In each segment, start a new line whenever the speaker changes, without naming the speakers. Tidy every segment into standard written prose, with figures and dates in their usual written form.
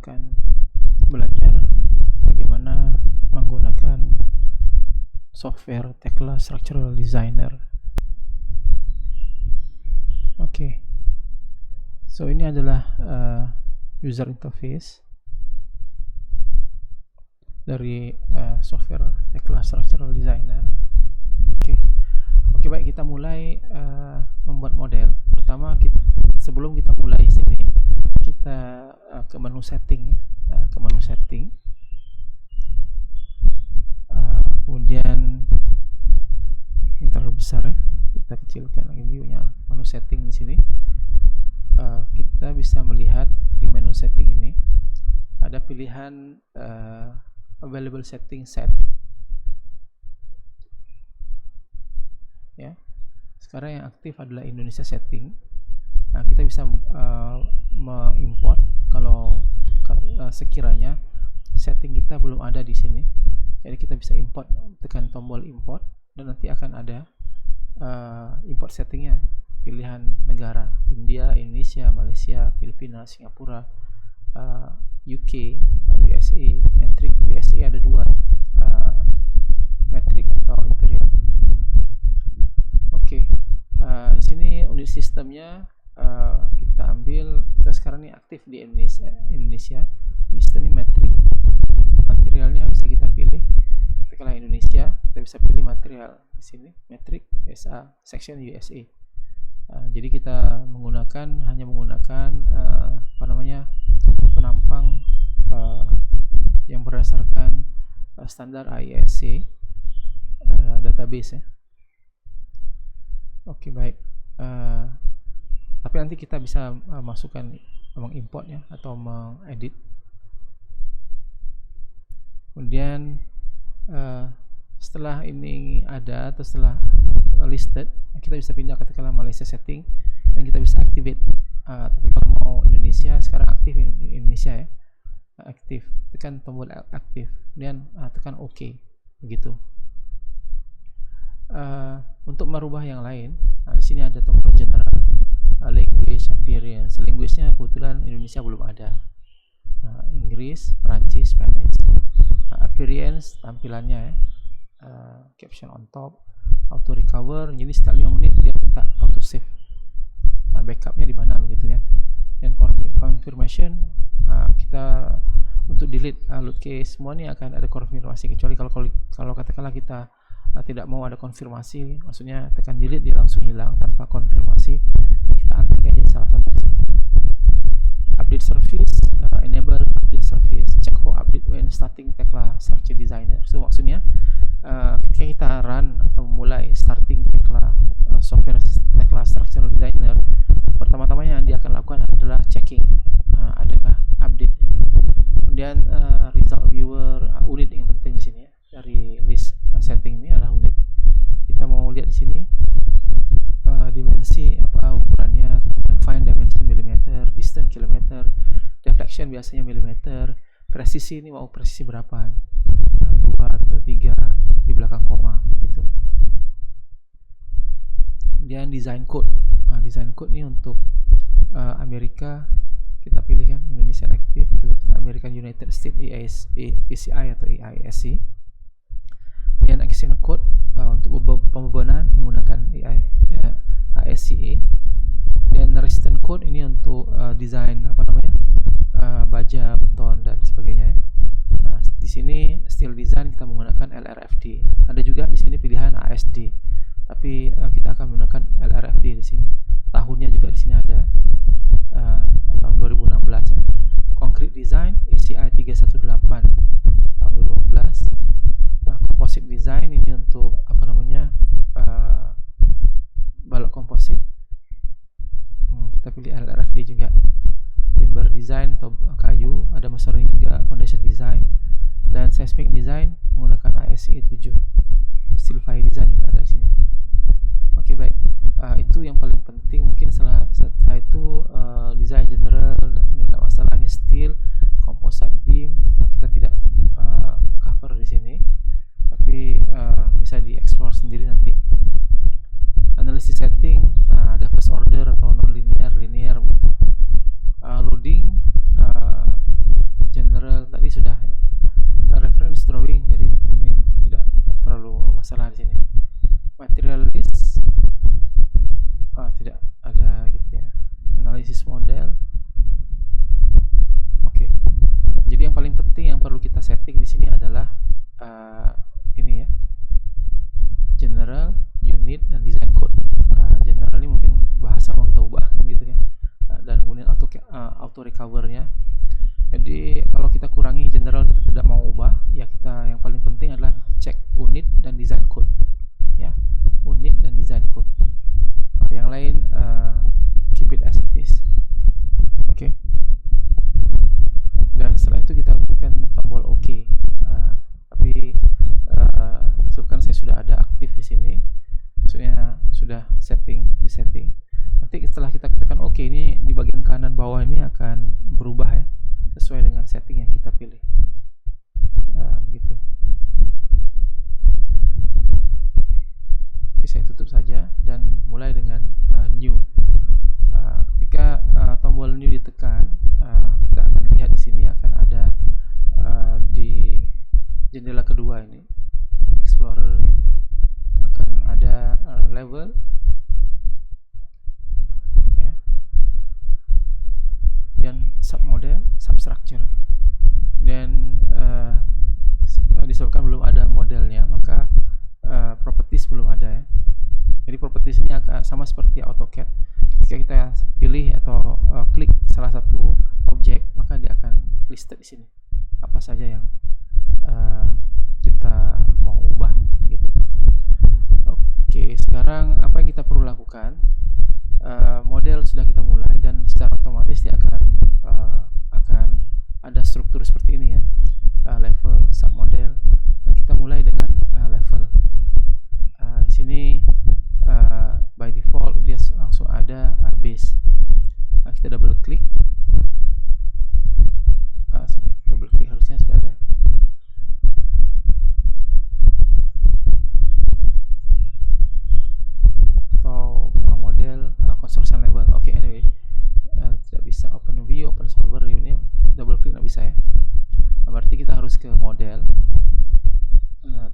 akan belajar bagaimana menggunakan software Tekla Structural Designer. Oke, so ini adalah user interface dari software Tekla Structural Designer. Oke, baik, kita mulai membuat model. Pertama, sebelum kita mulai sini, kita ke menu setting, ke menu setting. Kemudian ini terlalu besar ya, kita kecilkan lagi view-nya. Menu setting di sini, kita bisa melihat di menu setting ini ada pilihan available setting set. Ya, sekarang yang aktif adalah Indonesia setting. Nah, kita bisa mengimport kalau sekiranya setting kita belum ada di sini. Jadi kita bisa import, tekan tombol import dan nanti akan ada import settingnya, pilihan negara: India, Indonesia, Malaysia, Filipina, Singapura, UK, USA, metric. USA ada dua ya, metric atau imperial. Oke, di sini unit sistemnya kita ambil. Kita sekarang ini aktif di Indonesia. Unit sistemnya metric. Materialnya bisa kita pilih. Tekanlah Indonesia, kita bisa pilih material di sini, metric, USA, section USA. Jadi kita hanya menggunakan penampang yang berdasarkan standar IESC database ya. Oke, baik. Tapi nanti kita bisa masukkan, mengimportnya atau mengedit. Kemudian setelah ini ada atau setelah listed, kita bisa pindah ke Malaysia setting dan kita bisa activate. Tapi kalau mau Indonesia, sekarang aktif Indonesia ya, aktif, tekan tombol aktif, kemudian tekan OK, begitu. Untuk merubah yang lain, di sini ada tombol general, language, appearance. Language-nya kebetulan Indonesia belum ada, Inggris, Perancis, Spanish. Appearance, tampilannya ya, caption on top, auto recover. Jadi setiap 5 menit dia minta auto save, backupnya di mana begitu kan. Dan confirmation, kita untuk delete load case, semua ini akan ada konfirmasi, kecuali kalau katakanlah kita tidak mau ada konfirmasi, maksudnya tekan delete dia langsung hilang tanpa konfirmasi, kita untick aja salah satu di sini. Update service, enable update service, check for update when starting Tekla Structural Designer. So maksudnya ketika kita run atau mulai starting Tekla software Tekla Structural Designer, pertama-tama yang dia akan lakukan adalah checking adakah update. Kemudian result viewer, unit yang penting di sini ya, dari list setting ini adalah unit. Kita mau lihat di sini dimensi apa ukurannya, kemudian find dimension millimeter, distance kilometer, deflection biasanya millimeter, presisi ini mau presisi berapa, 2 atau 3 di belakang koma gitu. Kemudian design code. Design code ini untuk Amerika kita pilih kan, Indonesian Active, American United States ACI atau AISC. Kemudian action code untuk pembebanan menggunakan ASCA. Dan resistance code ini untuk desain baja, beton dan sebagainya ya. Nah, di sini steel design kita menggunakan LRFD. Ada juga di sini pilihan ASD, tapi kita akan menggunakan LRFD di sini. Tahunnya juga di sini ada, tahun 2016 ya. Concrete design ACI 318 tahun 2012. Composite design ini untuk balok komposit, kita pilih LRFD juga. Timber design atau kayu, ada masonry juga. Foundation design dan seismic design menggunakan ISC 7. Steel fire design juga ada di sini. Oke, baik. Itu yang paling penting. Mungkin setelah itu design general, ini tidak masalah. Ini steel, composite beam, kita tidak cover di sini, tapi bisa dieksplor sendiri nanti. Analisis setting, ada first order atau non linear, linear gitu. Loading, auto recovernya. Jadi kalau kita kurangi general, kita tidak mau ubah, ya kita yang paling penting adalah cek unit dan design code, ya, unit dan design code. Yang lain keep it as it is. Oke. Dan setelah itu kita tekan tombol OK. Tapi sebabkan saya sudah ada aktif di sini, maksudnya sudah di setting. Nanti setelah kita tekan OK, ini di bagian kanan bawah ini akan berubah ya, sesuai dengan setting yang kita pilih. Begitu. Oke, saya tutup saja dan mulai dengan new. Ketika tombol new ditekan, kita akan lihat di sini akan ada di jendela kedua ini, Explorer ini, akan ada level, ya, dan submodel, substructure. Dan disebabkan belum ada modelnya, maka properties belum ada ya. Jadi properties ini akan sama seperti AutoCAD. Ketika kita pilih atau klik salah satu objek, maka dia akan listed di sini apa saja yang kita mau ubah gitu. Oke, sekarang apa yang kita perlu lakukan? Model sudah kita mulai dan secara otomatis dia akan ada struktur seperti ini ya, level, submodel, dan kita mulai dengan level. Di sini by default dia langsung ada base. Kita double klik, double klik harusnya sudah ada. Atau model construction level. Oke, anyway, tidak bisa open view, open solver ini double klik nggak bisa ya. Berarti kita harus ke model.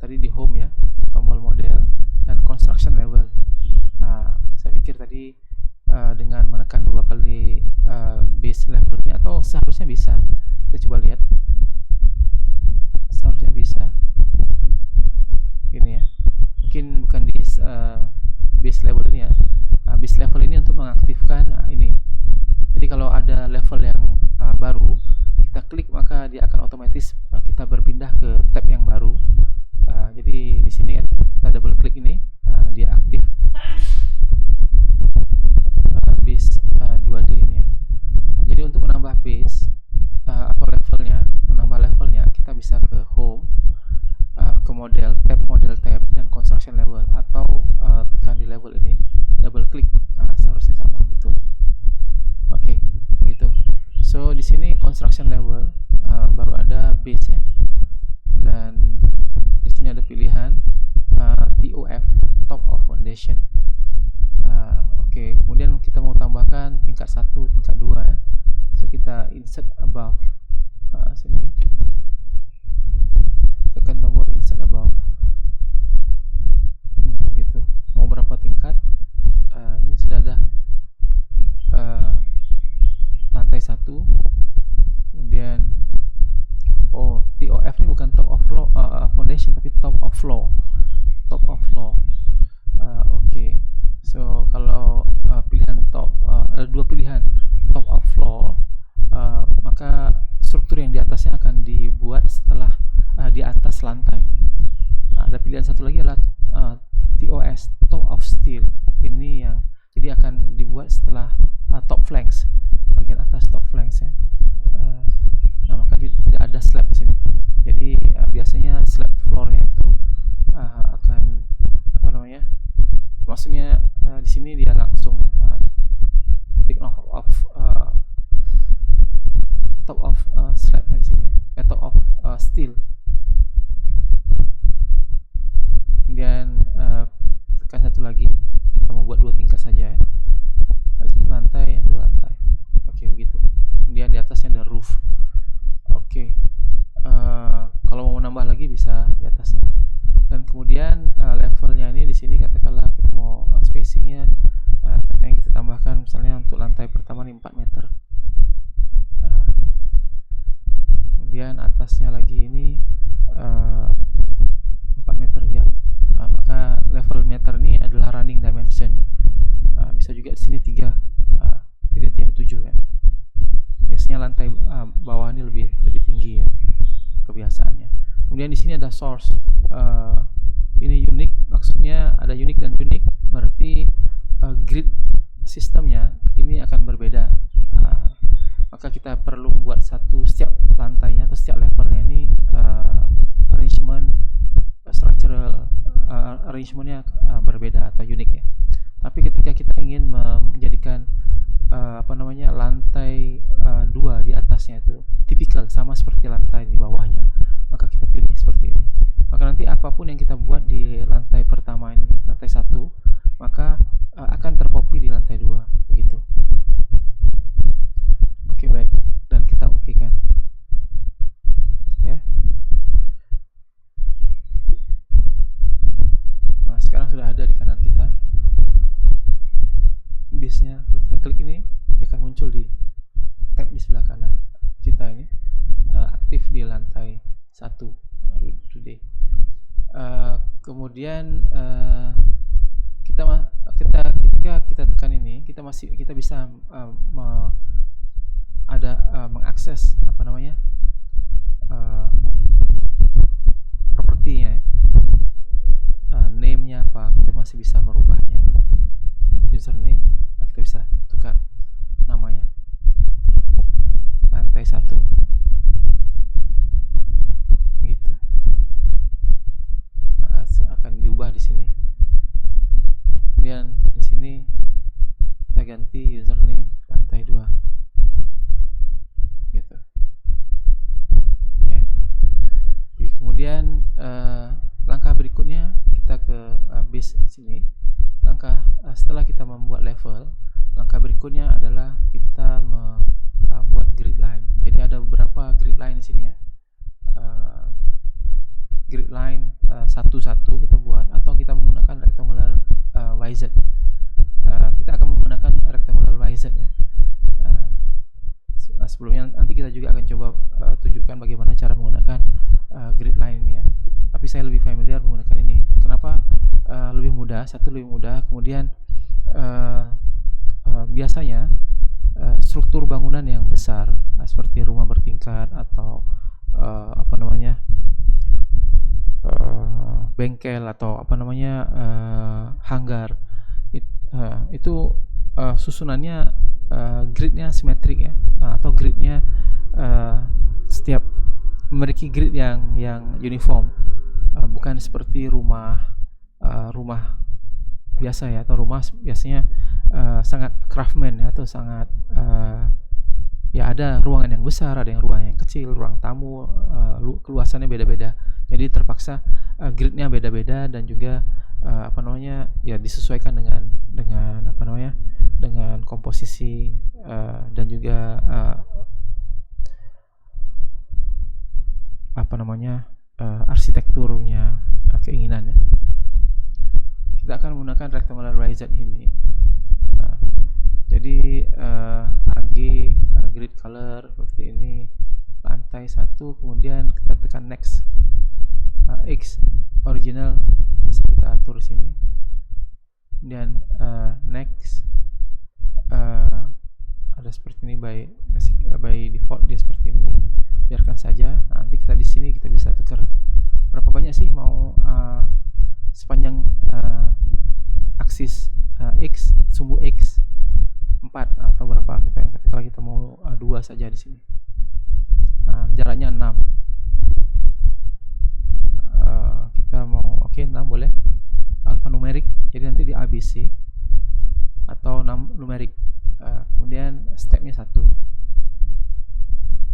Tadi di home ya, tombol model dan construction level. Saya pikir tadi dengan menekan 2 kali base levelnya, atau seharusnya bisa. Kita coba lihat, seharusnya bisa ini ya, mungkin bukan di base level ini ya. Base level ini untuk mengaktifkan ini. Jadi kalau ada level yang baru, kita klik maka dia akan otomatis kita berpindah ke tab yang baru. Jadi di sini kita double klik ini, dia aktif base 2D ini ya. Jadi untuk menambah base atau menambah levelnya, kita bisa ke home, ke model tab dan construction level, atau tekan di level ini, double klik, seharusnya sama, betul. Oke, gitu. So di sini construction level baru ada base ya, dan di sini ada pilihan TOF, top of foundation. Oke, kemudian kita mau tambahkan tingkat 1, tingkat 2 ya. So kita insert above, sini tekan tombol insert above. Gitu. Mau berapa tingkat? Ini sudah ada lantai 1, kemudian TOF ini bukan top of floor, foundation, tapi top of floor. Oke. So kalau pilihan top, ada 2 pilihan, top of floor, maka struktur yang di atasnya akan dibuat setelah di atas lantai. Ada pilihan satu lagi adalah TOS, top of steel. Ini yang jadi akan dibuat setelah top flanks, bagian atas top flanks ya. Maka tidak ada slab di sini. Jadi biasanya slab floornya itu akan maksudnya di sini dia langsung take off top of slab di sini, top of steel. Kemudian tekan satu lagi, kita mau buat 2 tingkat saja ya. Ada 1 lantai, 2 lantai. Oke, begitu. Kemudian di atasnya ada roof. Oke. Kalau mau menambah lagi bisa di atasnya. Dan kemudian levelnya ini di sini katakanlah kita mau spacingnya, katanya kita tambahkan misalnya untuk lantai pertama ini 4 meter. Kemudian atasnya lagi ini 4 meter ya. Maka level meter ini adalah running dimension. Bisa juga di sini 3 7 kan. Oke, lantai bawah ini lebih tinggi ya kebiasaannya. Kemudian di sini ada source. Ini unik, maksudnya ada unik dan unik, berarti grid sistemnya ini akan berbeda. Maka kita perlu membuat setiap lantainya atau setiap levelnya ini structural arrangementnya berbeda atau unik ya. Tapi ketika kita ingin menjadikan lantai 2 di atasnya itu tipikal sama seperti lantai di bawahnya, maka kita pilih seperti ini. Maka nanti apapun yang kita buat di lantai pertama ini, lantai 1, maka akan tercopy di lantai 2 begitu. Oke, baik, dan kita okekan ya. Nah, sekarang sudah ada di kanan kita base-nya. Kalau kita klik ini, dia akan muncul di tab di sebelah kanan kita ini, aktif di lantai 1 today. Kemudian ketika kita tekan ini, kita bisa mengakses propertinya, name-nya apa, kita masih bisa merubahnya. Username, kita bisa tukar namanya. Lantai 1 gitu. Akan diubah di sini. Kemudian di sini kita ganti username lantai 2 gitu ya. Kemudian langkah berikutnya kita ke base sini. Setelah kita membuat level, langkah berikutnya adalah kita membuat grid line. Jadi ada beberapa grid line di sini ya. Grid line satu-satu kita buat, atau kita menggunakan rectangular YZ. Kita akan menggunakan rectangular YZ ya. Sebelumnya nanti kita juga akan coba tunjukkan bagaimana cara menggunakan grid line ini ya. Tapi saya lebih familiar menggunakan ini. Kenapa? Lebih mudah. Satu, lebih mudah. Kemudian biasanya struktur bangunan yang besar seperti rumah bertingkat atau bengkel atau hanggar itu susunannya gridnya simetrik ya, atau gridnya setiap memiliki grid yang uniform, bukan seperti rumah biasa ya, atau rumah biasanya sangat craftsman ya, atau sangat ya ada ruangan yang besar, ada yang ruangan yang kecil, ruang tamu, keluasannya beda-beda. Jadi terpaksa gridnya beda-beda, dan juga ya disesuaikan dengan komposisi dan juga arsitekturnya, keinginan ya. Kita akan menggunakan rectangular YZ ini. Jadi AG grid color seperti ini, lantai 1, kemudian kita tekan next. X original bisa kita atur di sini. Kemudian next, ada seperti ini by default dia seperti ini. Biarkan saja. Nanti kita di sini kita bisa tukar berapa banyak sih mau sepanjang aksis X, sumbu X 4 atau berapa kalau kita mau 2 saja di sini. Jaraknya 6. Kita mau 6 boleh. Alphanumerik, jadi nanti di ABC atau numerik. Kemudian stepnya 1.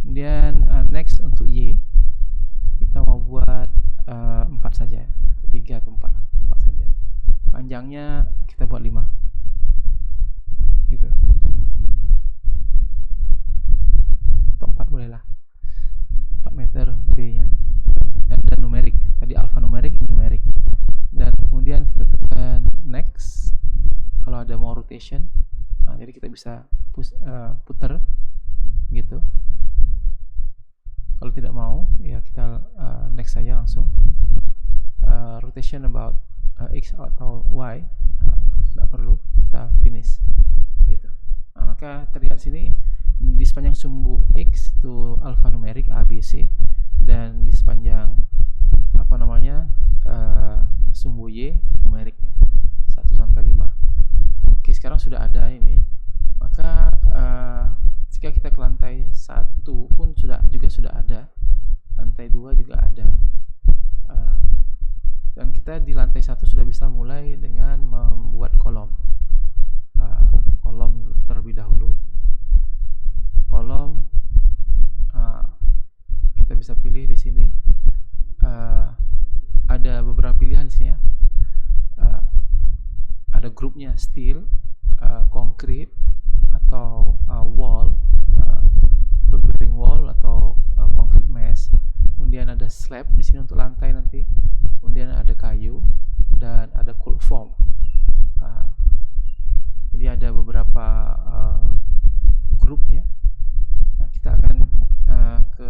Kemudian next untuk Y kita mau buat 4 saja, 3 atau 4 saja. Panjangnya kita buat 5 gitu, atau 4 boleh lah, 4 meter B nya. Dan numerik, tadi alphanumerik, ini numerik. Dan kemudian kita tekan next kalau ada mau rotation. Jadi kita bisa putar gitu. Kalau tidak mau ya kita next saja langsung. Rotation about X atau Y tidak perlu, kita finish gitu. Maka terlihat sini di sepanjang sumbu X itu alfanumerik A B C, dan di sepanjang sumbu Y numeriknya 1 sampai 5. Oke, sekarang sudah ada ini, maka jika kita ke lantai 1 pun sudah ada, lantai 2 juga ada, dan kita di lantai 1 sudah bisa mulai dengan membuat kolom terlebih dahulu. Kolom kita bisa pilih di sini, ada beberapa pilihan di sini ya. Ada grupnya steel, concrete, atau wall, load bearing wall atau concrete mesh. Kemudian ada slab di sini untuk lantai nanti. Kemudian ada kayu dan ada cold form. Jadi ada beberapa grup ya. Nah, kita akan ke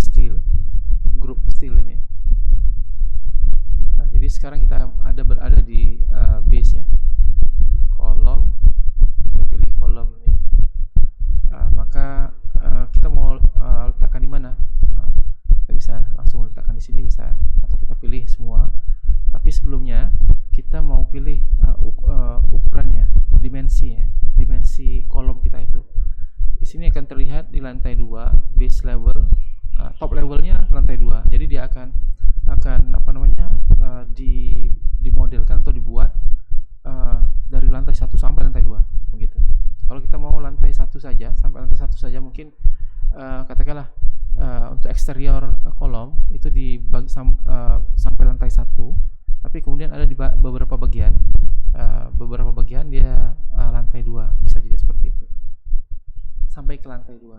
steel, grup steel ini. Nah, jadi sekarang kita berada di base ya, kolom. Kita pilih kolom ini. Maka kita mau letakkan di mana? Kita bisa langsung letakkan di sini bisa, atau kita pilih semua. Tapi sebelumnya kita mau pilih ukurannya, dimensi kolom kita itu. Di sini akan terlihat di lantai 2 base level, top levelnya lantai 2. Jadi dia akan dimodelkan atau dibuat dari lantai 1 sampai lantai 2 begitu. Kalau kita mau lantai 1 saja, sampai lantai 1 saja, mungkin katakanlah untuk eksterior kolom itu sampai lantai 1, tapi kemudian ada di beberapa bagian dia lantai 2, bisa juga seperti itu sampai ke lantai 2.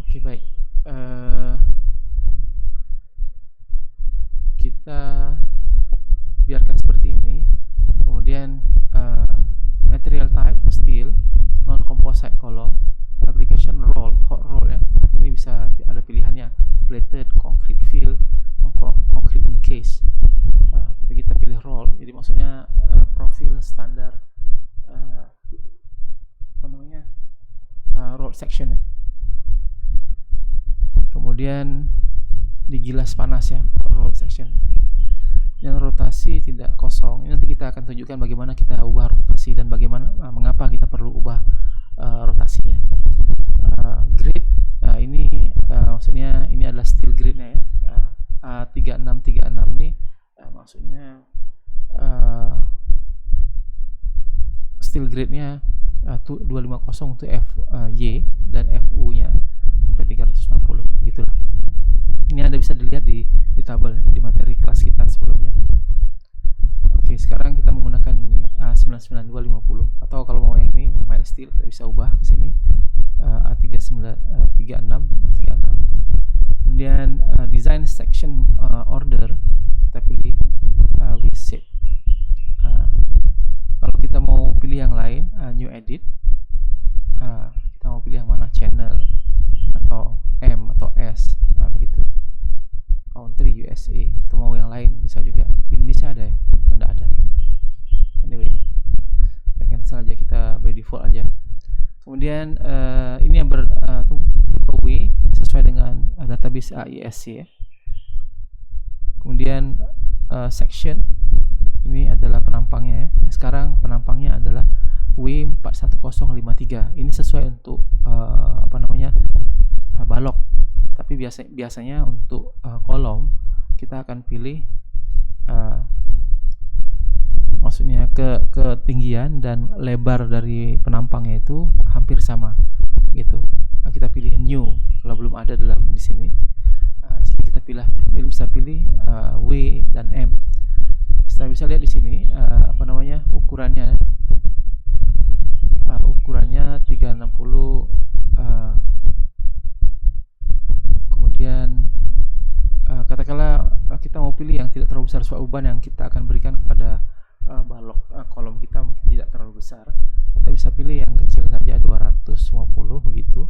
Oke, baik. Kita biarkan seperti ini. Kemudian material type steel, non composite column, application hot roll ya. Ini bisa ada pilihannya, plated, concrete fill, concrete encase. Tapi kita pilih roll. Jadi maksudnya profil standar roll section ya. Kemudian digilas panas ya, roll section. Dan rotasi tidak kosong. Ini nanti kita akan tunjukkan bagaimana kita ubah rotasi dan bagaimana mengapa kita perlu ubah rotasinya. Grade ini maksudnya ini adalah steel grade-nya ya. A3636 ini maksudnya steel grade-nya 250 untuk FY dan FU-nya sampai 360 begitulah. Ini Anda bisa dilihat di tabel di materi kelas kita sebelumnya. Oke, sekarang kita menggunakan ini A99250, atau kalau mau yang ini mild steel kita bisa ubah ke sini A3636. Kemudian design section order kita pilih V-shape. Kalau kita mau pilih yang lain, new edit, kita mau pilih yang mana, channel atau M atau S, begitu. Country USA, atau mau yang lain bisa juga. Indonesia ada ya? Tidak ada. Anyway, kita cancel aja, kita by default aja. Kemudian ini yang W sesuai dengan database AISC ya. Kemudian section ini adalah penampangnya ya. Sekarang penampangnya adalah W41053. Ini sesuai untuk balok. Tapi biasanya untuk kolom kita akan pilih maksudnya ketinggian dan lebar dari penampangnya itu hampir sama gitu. Kita pilih new kalau belum ada di sini. Di sini kita bisa pilih W dan M. Kita bisa lihat di sini ukurannya. Ukurannya 360. Kemudian katakanlah kita mau pilih yang tidak terlalu besar, sesuai beban yang kita akan berikan kepada balok kolom kita mungkin tidak terlalu besar. Kita bisa pilih yang kecil saja 250 begitu.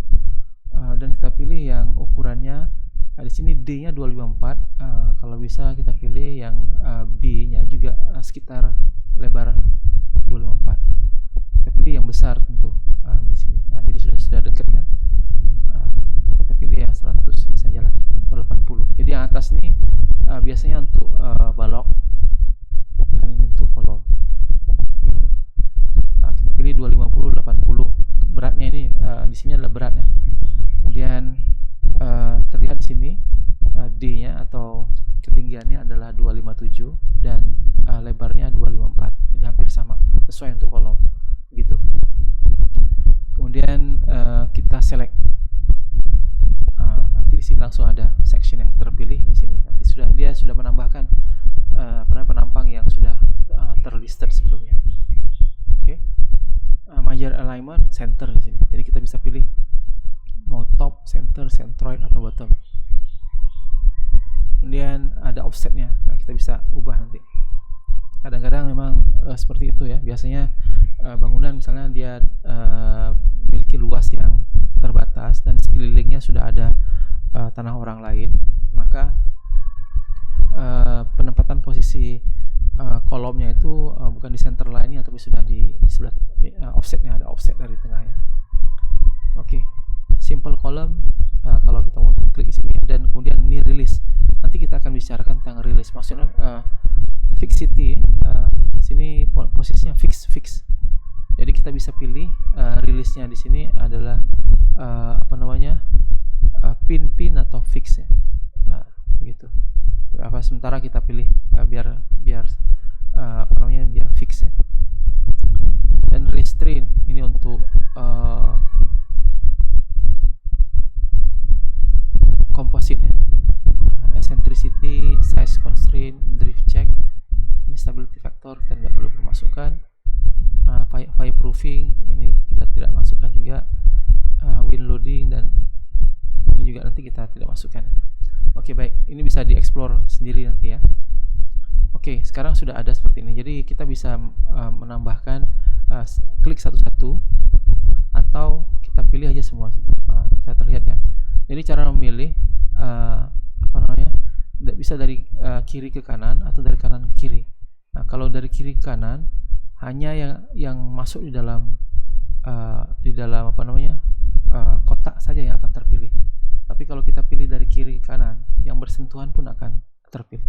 Dan kita pilih yang ukurannya di sini D-nya 254. Kalau bisa kita pilih yang B-nya juga sekitar lebar 254. Kita pilih yang besar tentu di sini. Nah, biasanya untuk balok, dan ini untuk kolom gitu. Nah, kita pilih 250 80. Beratnya ini di sini adalah beratnya. Kemudian terlihat di sini D-nya atau ketinggiannya adalah 257 dan lebarnya 254. Jadi hampir sama, sesuai untuk kolom gitu. Kemudian kita select. Nanti di sini langsung ada section yang terpilih di sini. Nanti dia sudah menambahkan penampang yang sudah terlisted sebelumnya. Oke. Major alignment center di sini. Jadi kita bisa pilih mau top, center, centroid atau bottom. Kemudian ada offsetnya. Nah, kita bisa ubah nanti. Kadang-kadang memang seperti itu ya. Biasanya bangunan misalnya dia memiliki luas yang terbatas dan sekelilingnya sudah ada tanah orang lain, maka penempatan posisi kolomnya itu bukan di center line-nya tapi sudah di sebelah offsetnya, ada offset dari tengahnya. Oke. Simple column, kalau kita mau klik di sini, dan kemudian ini release. Nanti kita akan bicarakan tentang release. Maksudnya fixity, sini posisinya fix. Jadi kita bisa pilih release-nya di sini adalah pin atau fix ya, gitu. Sementara kita pilih biar dia fix ya. Dan restrain ini untuk kompositnya, eccentricity, size constraint, drift check, instability factor kita tidak perlu masukkan. Fireproofing ini kita tidak masukkan juga. Wind loading dan ini juga nanti kita tidak masukkan. Oke, baik, ini bisa dieksplor sendiri nanti ya. Oke, sekarang sudah ada seperti ini. Jadi kita bisa menambahkan klik satu-satu atau kita pilih aja semua. Kita terlihat ya. Jadi cara memilih bisa dari kiri ke kanan atau dari kanan ke kiri. Nah, kalau dari kiri ke kanan hanya yang masuk di dalam kotak saja yang akan terpilih. Tapi kalau kita pilih dari kiri ke kanan, yang bersentuhan pun akan terpilih.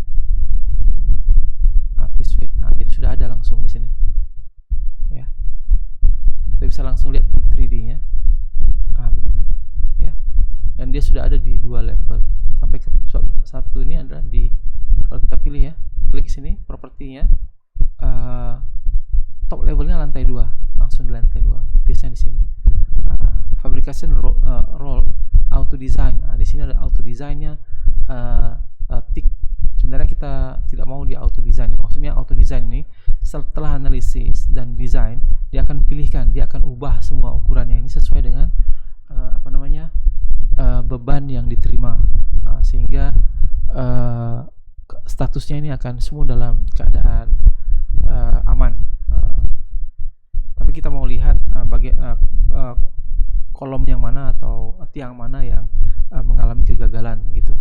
Nah, jadi sudah ada langsung di sini. Ya. Kita bisa langsung lihat di 3D-nya. Begitu. Ya. Dan dia sudah ada di 2 level. Sampai ke satu ini adalah kalau kita pilih ya, klik sini propertinya, top levelnya lantai 2, langsung di lantai 2. Biasanya di sini. Fabrication role auto design. Nah, di sini ada auto design-nya, tick. Sebenarnya kita tidak mau di auto design. Maksudnya auto design ini setelah analisis dan desain, dia akan pilihkan, dia akan ubah semua ukurannya ini sesuai dengan beban yang diterima, sehingga statusnya ini akan semua dalam keadaan aman. Tapi kita mau lihat kolom yang mana atau tiang mana yang mengalami kegagalan gitu.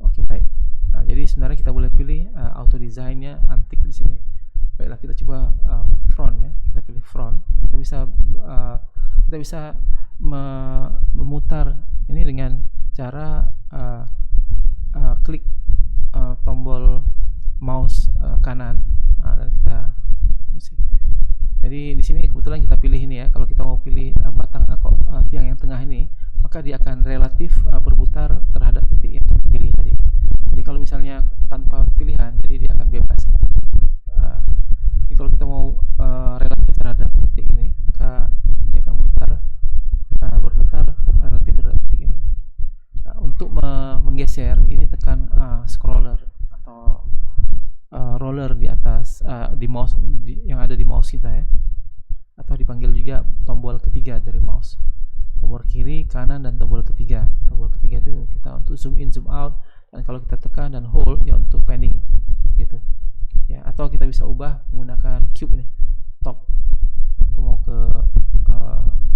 Oke, baik. Nah, jadi sebenarnya kita boleh pilih auto design-nya antik di sini. Baiklah, kita coba front ya. Kita pilih front. Kita bisa memutar ini dengan cara klik tombol mouse kanan. Dan kita jadi di sini kebetulan kita pilih ini ya. Kalau kita mau pilih batang tiang yang tengah ini, maka dia akan relatif berputar terhadap titik yang dipilih tadi. Jadi kalau misalnya tanpa pilihan, jadi dia akan bebas. Jadi kalau kita mau relatif terhadap titik ini, maka dia akan berputar relatif terhadap titik ini. Untuk menggeser ini tekan scroller atau roller di atas di mouse yang ada di mouse kita ya, atau dipanggil juga tombol ketiga dari mouse. Tombol kiri, kanan, dan tombol ketiga. Tombol ketiga itu kita untuk zoom in, zoom out, dan kalau kita tekan dan hold ya untuk panning gitu ya. Atau kita bisa ubah menggunakan cube ini, top, atau mau ke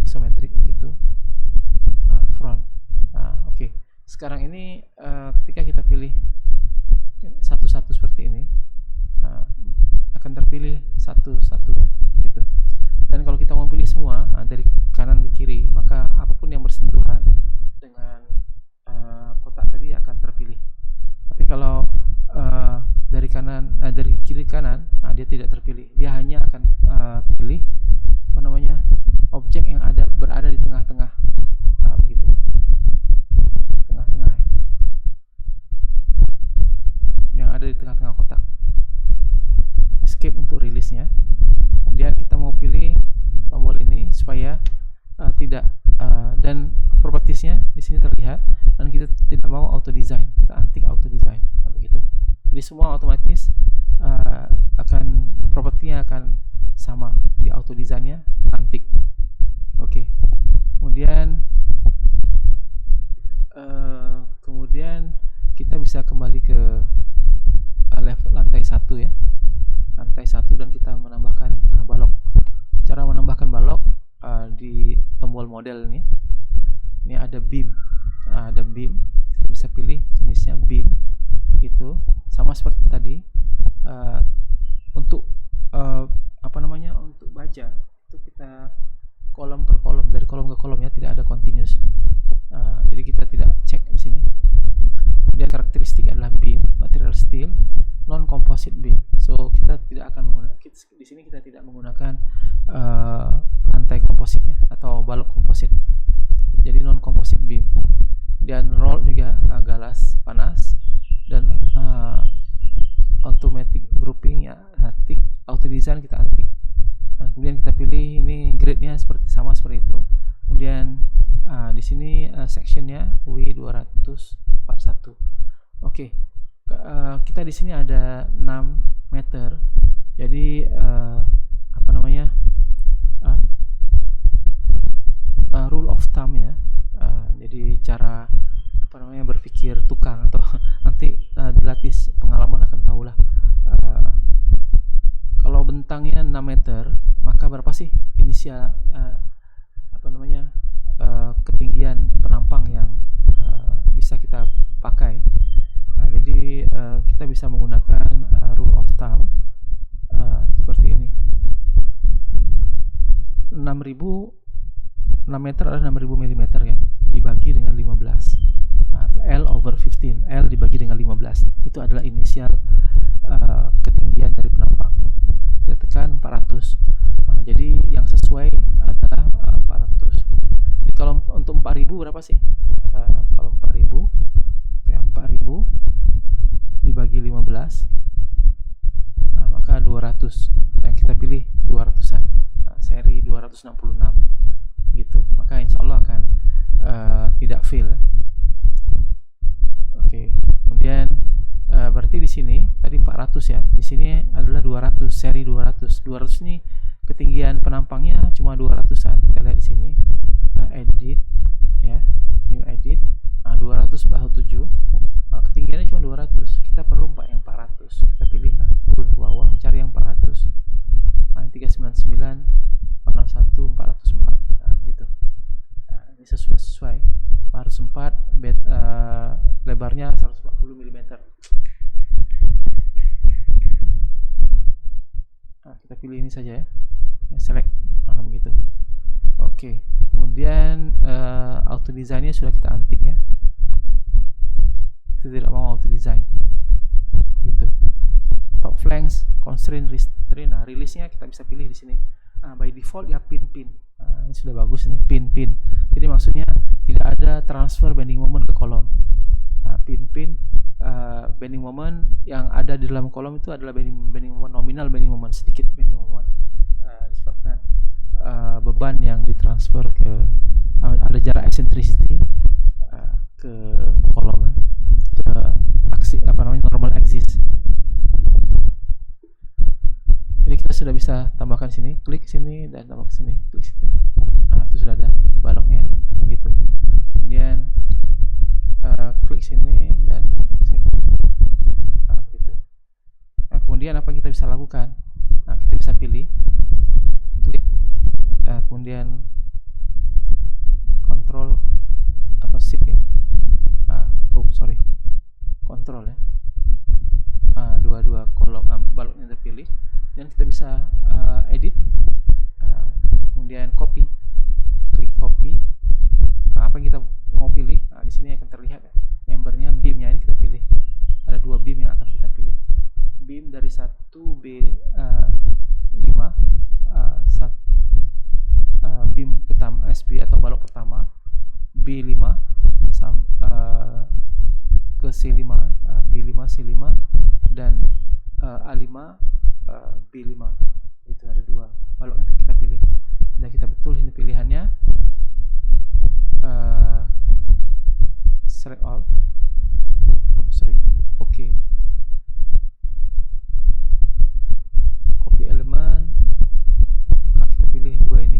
isometric gitu, front. Oke. Sekarang ini ketika kita pilih satu-satu seperti ini, akan terpilih satu-satu ya gitu. Dan kalau kita mau pilih semua dari kanan ke kiri, maka apapun yang bersentuhan dengan kotak tadi akan terpilih. Tapi kalau kanan, dari kiri ke kanan, dia tidak terpilih. Dia hanya akan pilih objek yang berada di tengah-tengah, begitu, tengah-tengah, yang ada di tengah-tengah kotak. Escape untuk rilisnya. Kemudian kita mau pilih tombol ini supaya tidak dan propertiesnya di sini terlihat, dan kita tidak mau auto design, kita untick auto design, begitu. Jadi semua otomatis akan propertinya akan sama di auto designnya, untick. Oke. Kemudian kita bisa kembali ke level lantai 1 ya, lantai 1, dan kita menambahkan balok. Cara menambahkan balok di tombol model ini ada beam, kita bisa pilih jenisnya beam, itu sama seperti tadi. Untuk untuk baja itu kita kolom per kolom, dari kolom ke kolomnya tidak ada continuous, jadi kita tidak cek di sini. Dia karakteristik adalah beam, material steel, non composite beam. So kita tidak akan menggunakan di sini, kita tidak menggunakan lantai komposit ya, atau balok komposit. Jadi non composite beam. Dan roll juga galas panas, dan automatic grouping ya, tick. Auto design kita untick. Kemudian kita pilih ini grade-nya sama seperti itu. Kemudian di sini sectionnya W241. Oke. Kita di sini ada 6 meter. Jadi rule of thumb ya. Jadi cara berpikir tukang, atau nanti dilatih pengalaman akan tahulah. Kalau bentangnya 6 meter, maka berapa sih inisial ketinggian penampang yang bisa kita pakai. Jadi kita bisa menggunakan rule of thumb seperti ini. 6 meter adalah 6000 mm ya, dibagi dengan 15. L over 15, L dibagi dengan 15, itu adalah inisial ketinggian dari penampang. Kita tekan 400. Jadi yang sesuai adalah 400. Jadi kalau untuk 4000 berapa sih? Kalau 4000 dibagi 15, maka 200. Yang kita pilih 200-an, seri 266 gitu. Maka insya Allah akan tidak fail ya. Oke. Kemudian berarti di sini tadi 400 ya, di sini adalah 200, seri 200. 200 ini ketinggian penampangnya cuma 200-an. Kita lihat di sini, edit ya, new edit, 200/7, ketinggiannya cuma 200. Kita perlu yang 400. Kita pilih, turun ke bawah, cari yang 400. 399, 461, 404 gitu. Ini sesuai 404, lebarnya 140 mm. Kita pilih ini saja ya, select, begitu. Oke. Kemudian auto designnya sudah kita untick ya, kita tidak mau auto design gitu. Top flanks, constraint, restraint. Rilisnya kita bisa pilih di sini. By default ya pin. Ini sudah bagus nih, pin. Jadi maksudnya tidak ada transfer bending moment ke kolom. Pin bending moment yang ada di dalam kolom itu adalah bending moment nominal, bending moment sedikit, bending moment disebabkan beban yang ditransfer ke ada jarak eccentricity ke kolom ya, ke aksi normal axis. Jadi kita sudah bisa tambahkan sini, klik sini dan tambah ke sini, klik sini. Itu sudah ada baloknya begitu. Kemudian klik sini dan sini, begitu. Kemudian apa yang kita bisa lakukan? Kita bisa pilih, klik, kemudian kontrol atau shift ya. Kontrol ya. Dua kolom baloknya terpilih, dan kita bisa edit, kemudian copy, klik copy. Apa yang kita mau pilih, di sini akan terlihat ya, membernya, beamnya ini kita pilih. Ada 2 beam yang akan kita pilih, beam dari SB atau balok pertama B5 ke C5, B5 C5 dan A5 B5. Itu ada dua balok yang kita pilih. Dan kita betul ini pilihannya. Select all. Oke. Copy elemen. Kita pilih dua ini.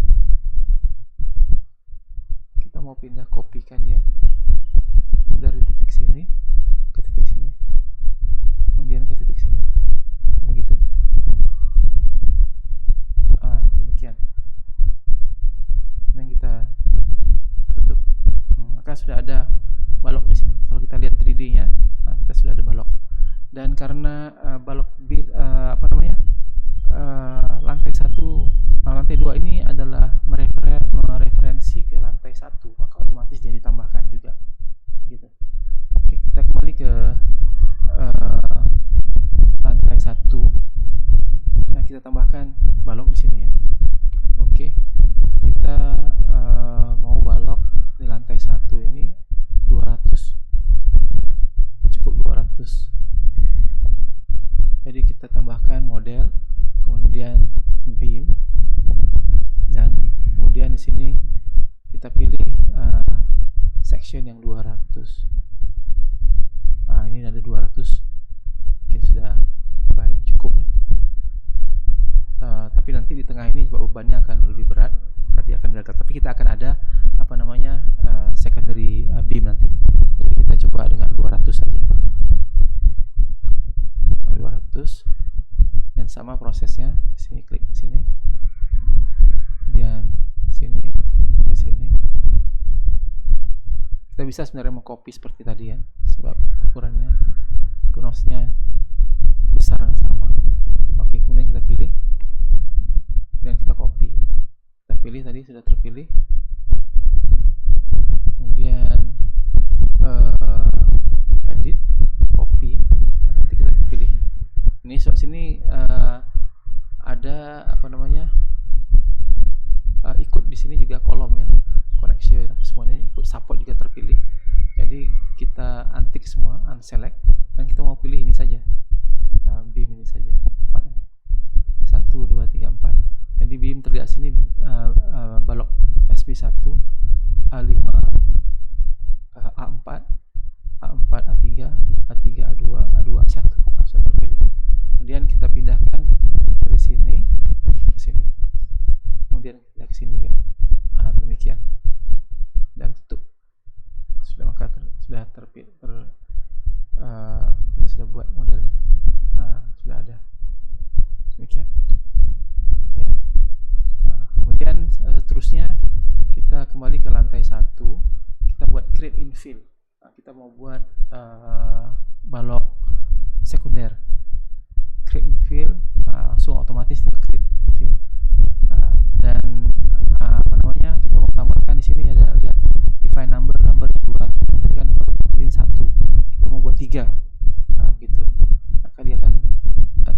Kita mau pindah kopikan dia dari titik sini ke titik sini, kemudian ke titik sini, begitu. Demikian. Dan kita tutup. Maka sudah ada balok di sini. Kalau kita lihat 3D-nya, kita sudah ada balok. Dan karena balok lantai 1, lantai 2 ini adalah mereferensi ke lantai 1, maka otomatis dia ditambahkan juga, gitu. Oke, kita kembali ke lantai 1 dan kita tambahkan balok di sini ya. Oke, kita mau balok di lantai 1 ini 200, cukup 200. Jadi kita tambahkan model, kemudian beam, dan kemudian di sini kita pilih section yang 200. Ini ada 200. Mungkin sudah baik, cukup ya. Tapi nanti di tengah ini sebab bebannya akan lebih berat, dia akan gagal. Tapi kita akan ada secondary beam nanti. Jadi kita coba dengan 200 saja. 200 yang sama prosesnya. Sini klik sini, kemudian sini ke sini. Kita bisa sebenarnya mengcopy seperti tadi ya, sebab ukurannya, pronounsnya besar dan sama. Oke, kemudian kita pilih, kemudian kita copy. Kita pilih tadi sudah terpilih, kemudian edit, copy, nanti kita pilih. Ini sini ada ikut di sini juga kolom ya, connection apa semuanya ikut, support juga terpilih. Jadi kita untick semua, unselect, dan kita mau pilih ini saja, beam ini saja, 4 ini. 1, 2, 3, 4. Jadi beam terlihat sini balok SB1, A5, A4, A4, A3, A3, A2, A2, A1 sudah terpilih. Kemudian kita pindahkan dari sini ke sini, kemudian kita ke sini juga. Demikian, dan tutup. Sudah, maka sudah terpilih. Kita sudah buat modelnya, sudah ada. Demikian ya. Kemudian seterusnya kita kembali ke lantai 1. Kita buat create infill. Kita mau buat balok sekunder. Create infill, langsung otomatis dia create infill. Dan kita mau tambahkan di sini ada, lihat define number 2. Tadi kan kalau ini 1, kita mau buat 3, gitu. Maka dia akan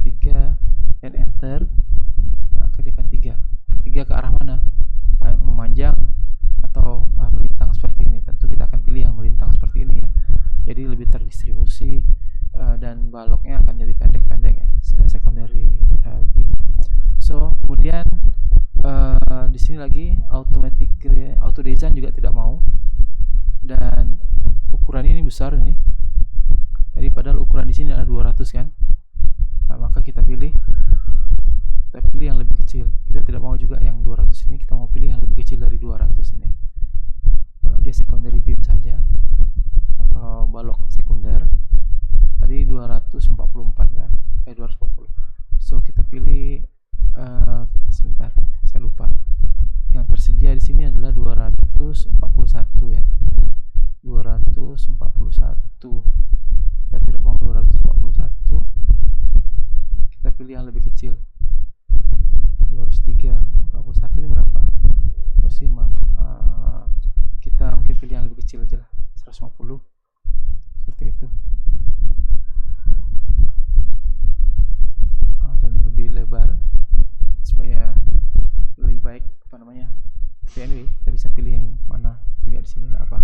3 dan enter. Maka dia akan 3 ke arah mana? Memanjang atau melintang seperti ini. Tentu kita akan pilih yang melintang seperti ini ya. Jadi lebih terdistribusi, dan baloknya akan jadi pendek-pendek ya, secondary beam. So kemudian di sini lagi auto design juga tidak mau, dan ukurannya ini besar ini. Jadi padahal ukuran di sini ada 200 kan. Maka kita pilih yang lebih kecil. Kita tidak mau juga yang 200 ini, kita mau pilih yang lebih kecil dari 200 ini. Dia secondary beam saja atau balok sekunder. Tadi 244 kan, 240. So kita pilih sebentar, saya lupa. Yang tersedia di sini adalah 241 ya. 241. Kita tidak mau 241. Kita pilih yang lebih kecil. 203, 41 ini berapa? Tapi anyway, kita bisa pilih yang mana juga di sini, nggak apa.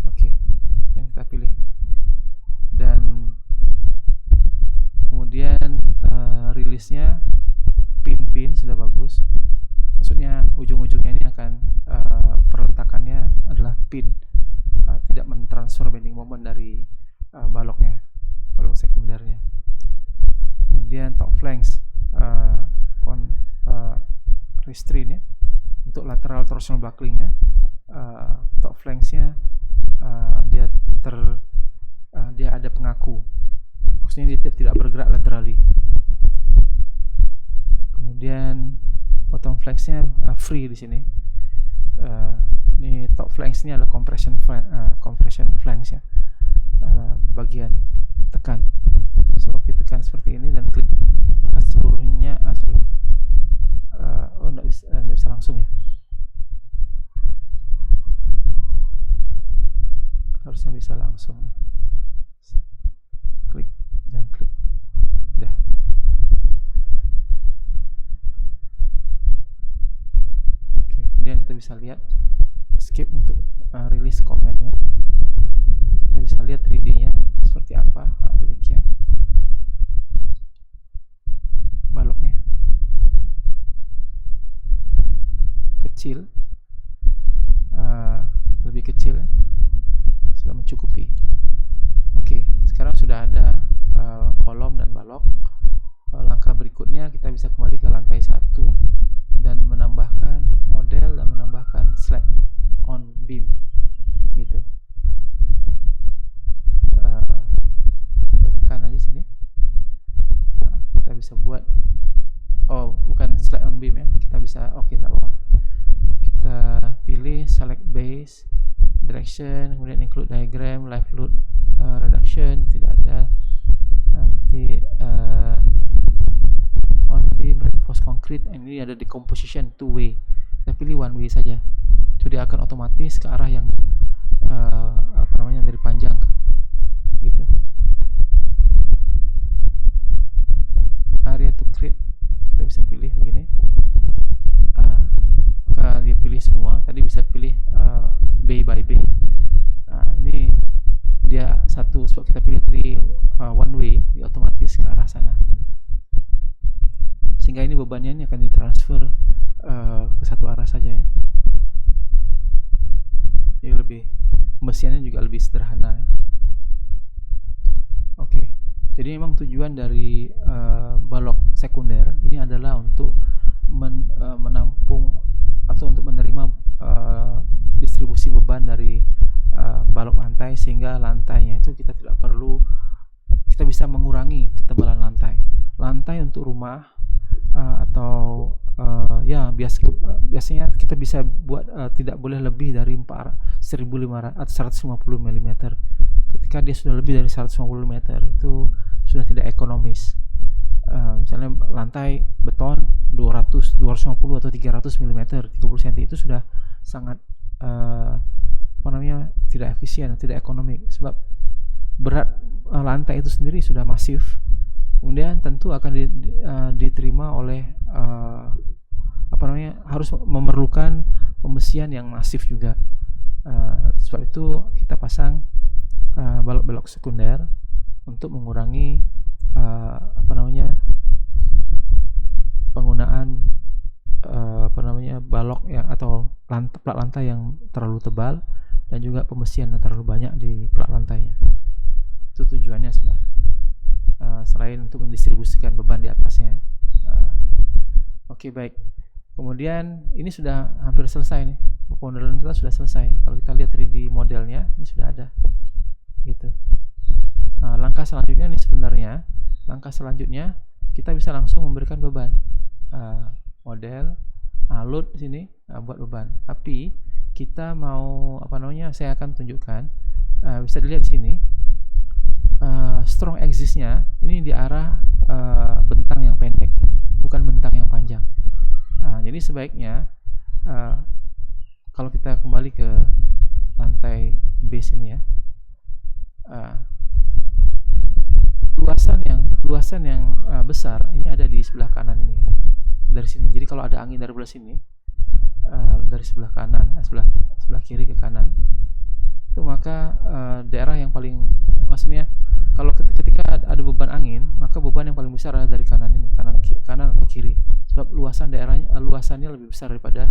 Oke, yang kita pilih. Dan kemudian rilisnya pin sudah bagus. Maksudnya ujung-ujungnya ini akan perletakannya adalah pin, tidak mentransfer bending moment dari baloknya, balok sekundernya. Kemudian top flanks restrain ya, untuk lateral torsional bucklingnya, top flanksnya dia ada pengaku, maksudnya dia tidak bergerak laterally. Kemudian bottom flanksnya free di sini. Ini top flanks ini adalah compression flanks ya, bagian tekan. So kita tekan seperti ini dan klik, maka seluruhnya nggak bisa langsung ya, harusnya bisa langsung. Klik dan klik, udah. Oke, kemudian kita bisa lihat escape untuk rilis command-nya. Kita bisa lihat 3D-nya seperti apa. Demikian baloknya, kecil, lebih kecil ya, sudah mencukupi. Oke, sekarang sudah ada kolom dan balok. Langkah berikutnya kita bisa kembali ke lantai 1 dan menambahkan model dan menambahkan slab on beam gitu. Kita tekan aja sini. Kita bisa buat, bukan slab on beam ya, kita bisa, nggak apa-apa, kita pilih select base, direction, kemudian include diagram, live load reduction, tidak ada. Nanti on beam reinforced concrete, ini ada decomposition 2 way, kita pilih 1 way saja, so dia akan otomatis ke arah yang dari panjang gitu. Area to create kita bisa pilih begini. Maka dia pilih semua. Tadi bisa pilih bay by bay. Ini dia satu, sebab kita pilih tadi 1 way, dia otomatis ke arah sana. Sehingga ini bebannya ini akan ditransfer ke satu arah saja ya. Jadi lebih, pembersihannya juga lebih sederhana ya. Oke. Jadi memang tujuan dari balok sekunder ini adalah untuk menampung atau untuk menerima distribusi beban dari balok lantai, sehingga lantainya itu kita bisa mengurangi ketebalan lantai. Lantai untuk rumah atau biasanya kita bisa buat tidak boleh lebih dari 1.500 atau 150 mm. Ketika dia sudah lebih dari 150 mm itu sudah tidak ekonomis. Misalnya lantai beton 200, 250 atau 300 mm, 30 cm itu sudah sangat tidak efisien, tidak ekonomi, sebab berat lantai itu sendiri sudah masif. Kemudian tentu akan diterima oleh harus memerlukan pembesian yang masif juga. Sebab itu kita pasang balok-balok sekunder untuk mengurangi penggunaan balok yang atau plat lantai yang terlalu tebal, dan juga pembesian yang terlalu banyak di plat lantainya. Itu tujuannya sebenarnya, selain untuk mendistribusikan beban di atasnya. Oke, baik. Kemudian ini sudah hampir selesai nih, pemodelan kita sudah selesai. Kalau kita lihat 3D modelnya ini sudah ada gitu. Langkah selanjutnya nih, sebenarnya langkah selanjutnya kita bisa langsung memberikan beban. Model load di sini, buat beban. Tapi kita mau saya akan tunjukkan, bisa dilihat di sini strong axis-nya ini di arah bentang yang pendek, bukan bentang yang panjang. Jadi sebaiknya kalau kita kembali ke lantai base ini ya, luasan yang besar ini ada di sebelah kanan ini ya. dari sini. Jadi kalau ada angin dari belah sini, dari sebelah kanan, sebelah kiri ke kanan, itu maka daerah yang paling, maksudnya kalau ketika ada beban angin, maka beban yang paling besar adalah dari kanan ini, kanan atau kiri, sebab luasannya lebih besar daripada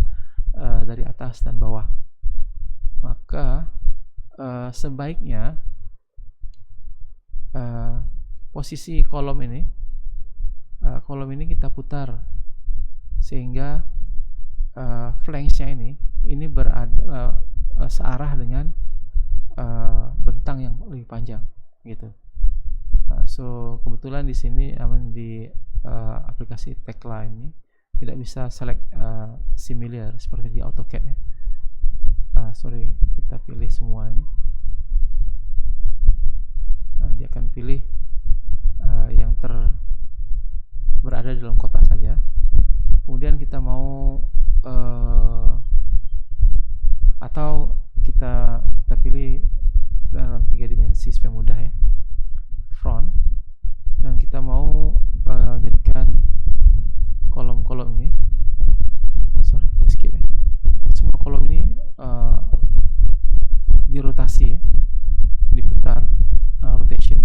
dari atas dan bawah. Maka sebaiknya posisi kolom ini kita putar sehingga flanksnya ini berada searah dengan bentang yang lebih panjang gitu. So kebetulan di sini di aplikasi Tekla ini tidak bisa select similar seperti di AutoCAD ya. Kita pilih semua ini. Dia akan pilih yang berada di dalam kotak saja. Kemudian kita mau atau kita pilih dalam 3 dimensi supaya mudah ya, front, dan kita mau jadikan kolom-kolom ini, escape ya, semua kolom ini dirotasi ya, diputar, rotation.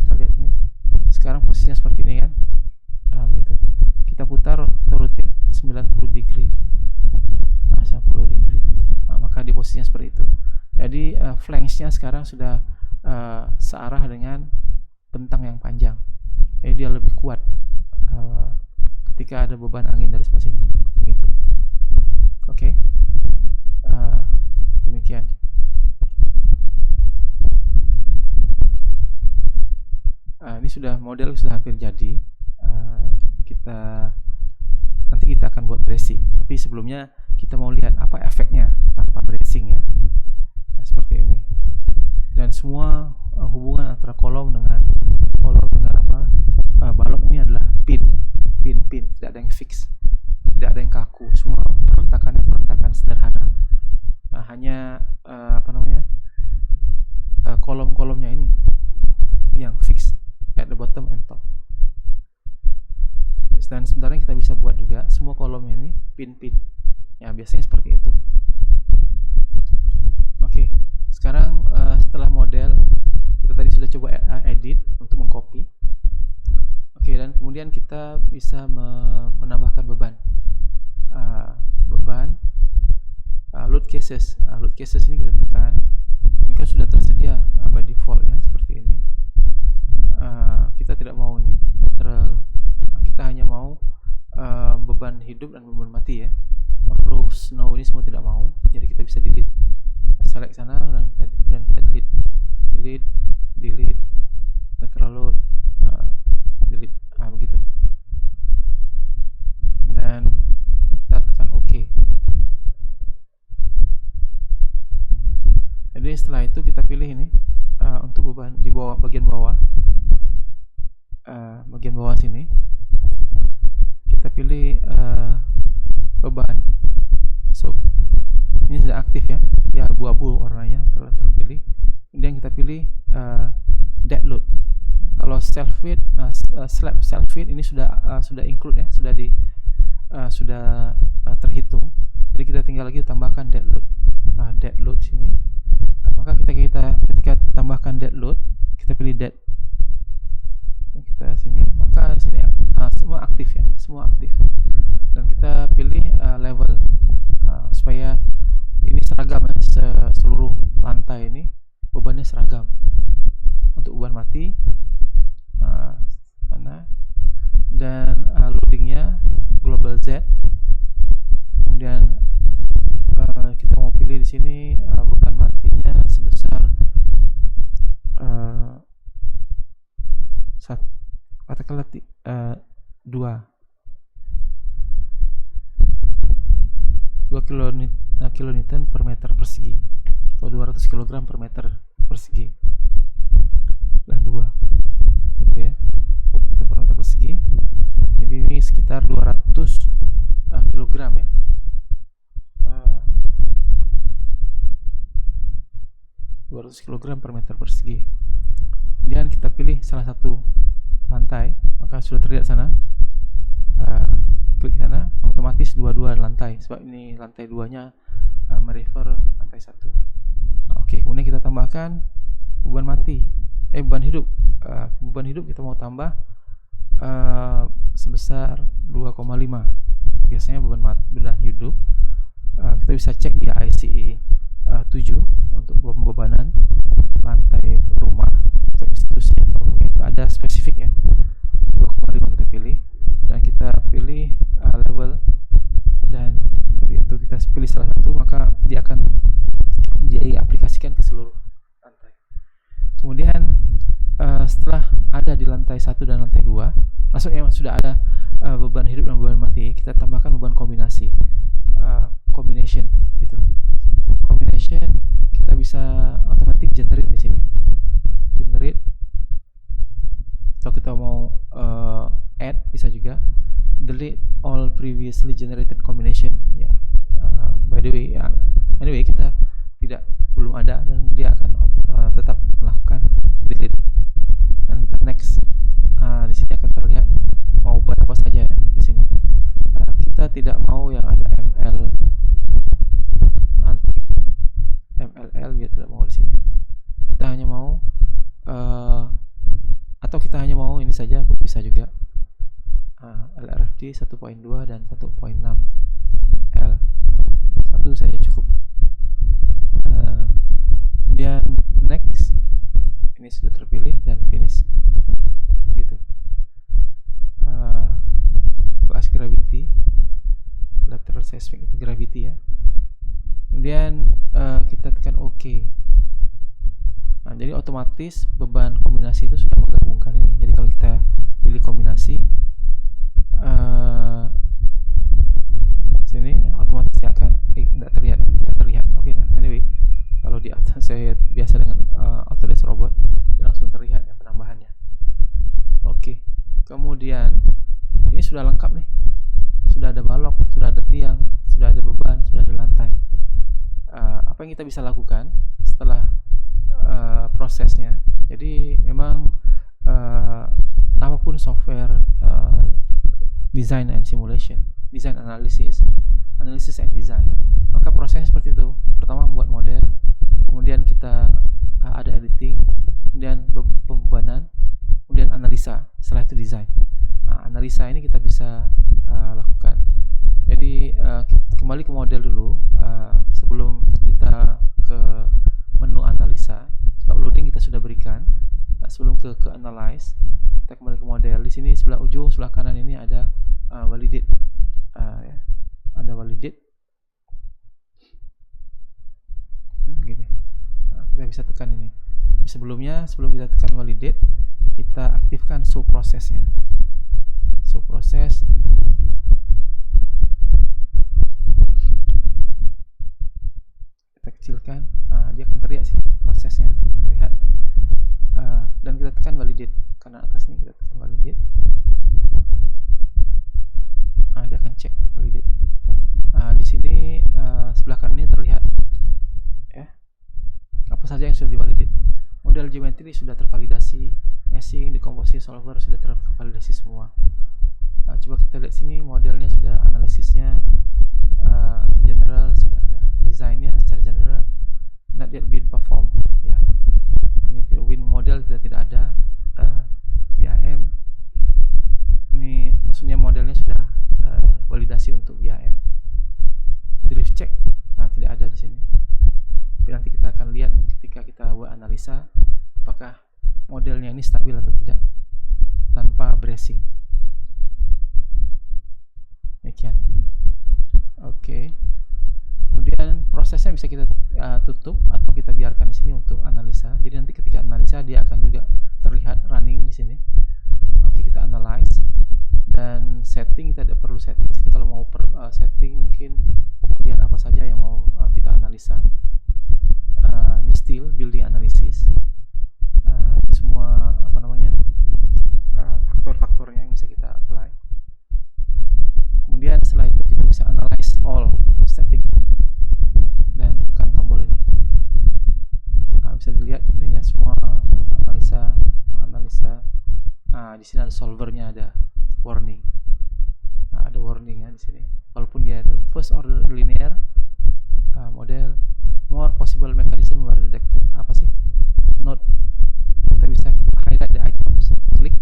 Kita lihat ini sekarang posisinya seperti ini kan, gitu. Kita putar, kita rotate 90 degree, 90 degree. Maka di posisinya seperti itu. Jadi flanksnya sekarang sudah searah dengan bentang yang panjang. Jadi dia lebih kuat ketika ada beban angin dari sebelah sini. Begitu. Oke. Demikian. Ini model sudah hampir jadi. Nanti kita akan buat bracing. Tapi sebelumnya kita mau lihat apa efeknya tanpa bracing ya. Seperti ini. Dan semua hubungan antara kolom dengan balok ini adalah pin, tidak ada yang fix, tidak ada yang kaku. Semua perletakan sederhana. Hanya kolom-kolomnya ini yang fix at the bottom and top. Dan sebenarnya kita bisa buat juga semua kolomnya ini pin. Ya, biasanya seperti itu. Oke, sekarang setelah model kita tadi sudah coba edit untuk mengcopy. Oke, dan kemudian kita bisa menambahkan beban. Load cases. Load cases ini kita tekan. Ini kan sudah tersedia by default ya, seperti ini. Kita tidak mau ini kita hanya mau beban hidup dan beban mati ya. Roof, snow ini semua tidak mau, jadi kita bisa delete, select sana dan kemudian kita delete lateral load, delete, begitu, dan kita tekan OK. Jadi setelah itu kita pilih ini untuk beban di bawah, bagian bawah sini kita pilih beban. So ini sudah aktif ya, dia abu-abu warnanya, telah terpilih. Kemudian kita pilih dead load. Kalau self feed ini sudah include ya, sudah terhitung. Jadi kita tinggal lagi tambahkan dead load. Dead load sini. Maka ketika tambahkan dead load, kita pilih dead. Kita sini, maka di sini semua aktif ya, semua aktif. Dan kita pilih level supaya ini seragam ya, seluruh lantai ini bebannya seragam. Untuk beban mati sana, dan loadingnya global Z. Kemudian kita mau pilih di sini beban matinya sebesar katakanlah 2 kilonewton per meter persegi atau 200 kg per meter persegi. Lah 2 gitu ya, per meter persegi. Jadi ini sekitar 200 kg ya. 200 kg per meter persegi. Kemudian kita pilih salah satu lantai, maka sudah terlihat sana lantai, sebab ini lantai 2-nya merefer lantai 1. Oke, kemudian kita tambahkan beban mati, beban hidup. Beban hidup kita mau tambah sebesar 2,5. Biasanya beban hidup kita bisa cek di ICE 7 untuk pembebanan lantai rumah atau institusi atau ada spesifik ya. 2,5 kita pilih dan kita pilih level, dan seperti itu kita pilih salah satu, maka dia akan diaplikasikan ke seluruh lantai. Kemudian setelah ada di lantai 1 dan lantai 2, maksudnya sudah ada beban hidup dan beban mati, kita tambahkan beban kombinasi, combination gitu. Combination kita bisa automatic generate di sini, generate, atau kita mau add bisa juga, delete all previously generated combination ya. By the way anyway kita belum ada dan dia akan tetap melakukan delete, dan kita next. Di sini akan terlihat mau buat apa saja ya di sini. Kita tidak mau yang ada MLL, dia tidak mau di sini. Kita hanya mau atau kita hanya mau ini saja, bisa juga LRFD 1.2 dan 1.6 L. 1 saja cukup. Kemudian next, ini sudah terpilih, dan finish gitu. Kelas gravity, lateral seismic itu gravity ya. Kemudian kita tekan OK. Nah, jadi otomatis beban kombinasi itu sudah menggabungkan ini. Jadi kalau kita pilih kombinasi sini, otomatis dia akan tidak terlihat. Oke, nah anyway, kalau di atas saya biasa dengan Autodesk Robot, langsung terlihat ya penambahannya. Oke, kemudian ini sudah lengkap nih, sudah ada balok, sudah ada tiang, sudah ada beban, sudah ada lantai. Apa yang kita bisa lakukan setelah prosesnya? Jadi memang apapun software design and simulation, design analysis and design, maka prosesnya seperti itu. Pertama membuat model, kemudian kita ada editing, kemudian pembebanan, kemudian analisa, setelah itu desain. Analisa ini kita bisa lakukan. Jadi kembali ke model dulu sebelum kita ke menu analisa. Sebab loading kita sudah berikan. Sebelum ke analyze, kita kembali ke model. Di sini sebelah ujung sebelah kanan ini ada validate, ya. Ada validate gini. Kita bisa tekan ini. Sebelum kita tekan validate, kita aktifkan show prosesnya. Show proses. Kita kecilkan, dia akan terlihat sih prosesnya, terlihat. Dan kita tekan validate, karena atas ini kita tekan validate. Dia akan cek validate. Di sini sebelah kanan ini terlihat ya apa saja yang sudah divalidate. Model geometri sudah tervalidasi, meshing, decomposing solver sudah tervalidasi semua. Coba kita lihat sini, modelnya sudah, analisisnya general sudah ada, desainnya secara general not yet been performed ya. Ini win model tidak ada. BIM ini maksudnya modelnya sudah validasi untuk BIM. Drift check tidak ada di sini. Tapi nanti kita akan lihat ketika kita buat analisa apakah modelnya ini stabil atau tidak tanpa bracing. Demikian. Oke. Kemudian prosesnya bisa kita tutup atau kita biarkan di sini untuk analisa. Jadi nanti ketika analisa dia akan juga terlihat running di sini. Oke, kita analyze, dan setting kita tidak perlu setting di sini. Kalau mau setting mungkin lihat apa saja yang mau kita analisa. Ini still building analysis. Ini semua faktor-faktornya yang bisa kita apply. Kemudian setelah itu kita bisa analyze all static dan tekan tombol ini. Bisa dilihat ini semua analisa. Di sini ada solvernya, ada warning. Ada warning ya di di sini. Walaupun dia itu first order linear model, more possible mechanism were detected. Apa sih? Note, kita bisa highlight the items, klik.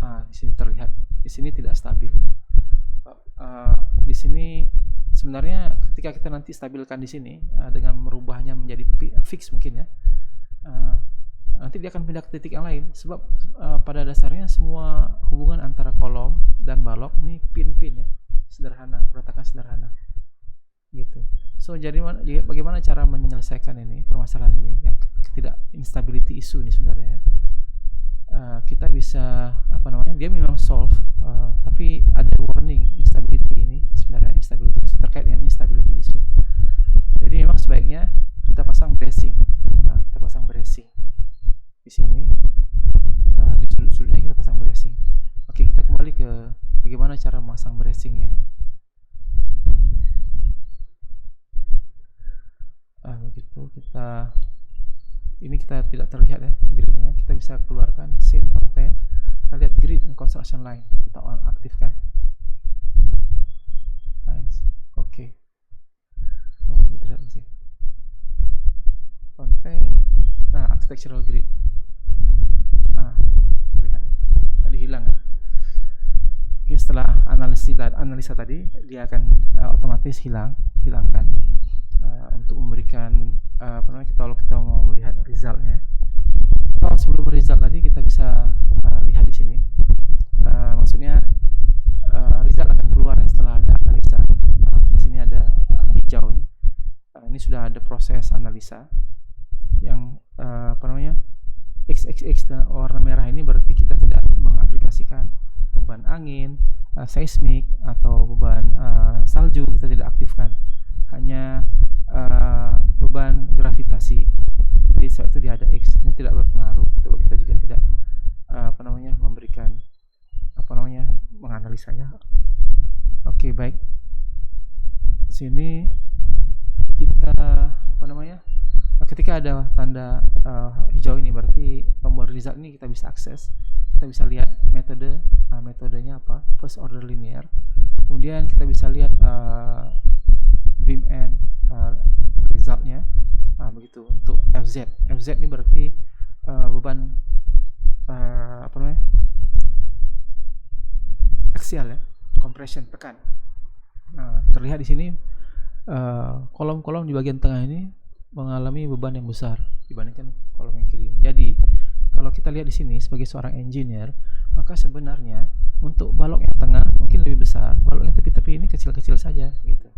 Di sini terlihat. Di sini tidak stabil. Di sini sebenarnya ketika kita nanti stabilkan di sini dengan merubahnya menjadi fix mungkin ya, nanti dia akan pindah ke titik yang lain. Sebab pada dasarnya semua hubungan antara kolom dan balok ini pin-pin ya, sederhana, peletakan sederhana gitu. So jadi bagaimana cara menyelesaikan ini permasalahan ini yang tidak instability issue ini sebenarnya ya? Kita bisa dia memang solve, tapi ada warning instability ini sebenarnya, instability terkait dengan instability issue. Jadi memang sebaiknya kita pasang bracing, di sini, di sudut-sudutnya kita pasang bracing. Oke, kita kembali ke bagaimana cara memasang bracingnya. Begitu kita tidak terlihat ya gridnya, kita bisa keluarkan scene content, kita lihat grid and construction line, kita aktifkan lines. Oke. Terlihat sih content, architectural grid, terlihat tadi hilang ya. Mungkin setelah analisa tadi dia akan otomatis hilangkan untuk memberikan kalau kita mau melihat resultnya. Sebelum result tadi kita bisa lihat di sini, maksudnya result akan keluar ya setelah ada analisa. Di sini ada hijau nih. Ini sudah ada proses analisa yang XXX dan warna merah ini berarti kita tidak mengaplikasikan beban angin, seismik atau beban salju, kita tidak aktifkan, hanya beban gravitasi. Jadi sebab itu dia ada X, ini tidak berpengaruh. Kita juga tidak memberikan menganalisanya. Oke, baik. Sini kita ketika ada tanda hijau ini berarti tombol result ini kita bisa akses. Kita bisa lihat metodenya apa, first order linear. Kemudian kita bisa lihat beam end resultnya, begitu. Untuk FZ ini berarti beban aksial ya, compression, tekan. Terlihat di sini kolom-kolom di bagian tengah ini mengalami beban yang besar dibandingkan kolom yang kiri. Jadi kalau kita lihat di sini sebagai seorang engineer, maka sebenarnya untuk balok yang tengah mungkin lebih besar, balok yang tepi-tepi ini kecil-kecil saja gitu.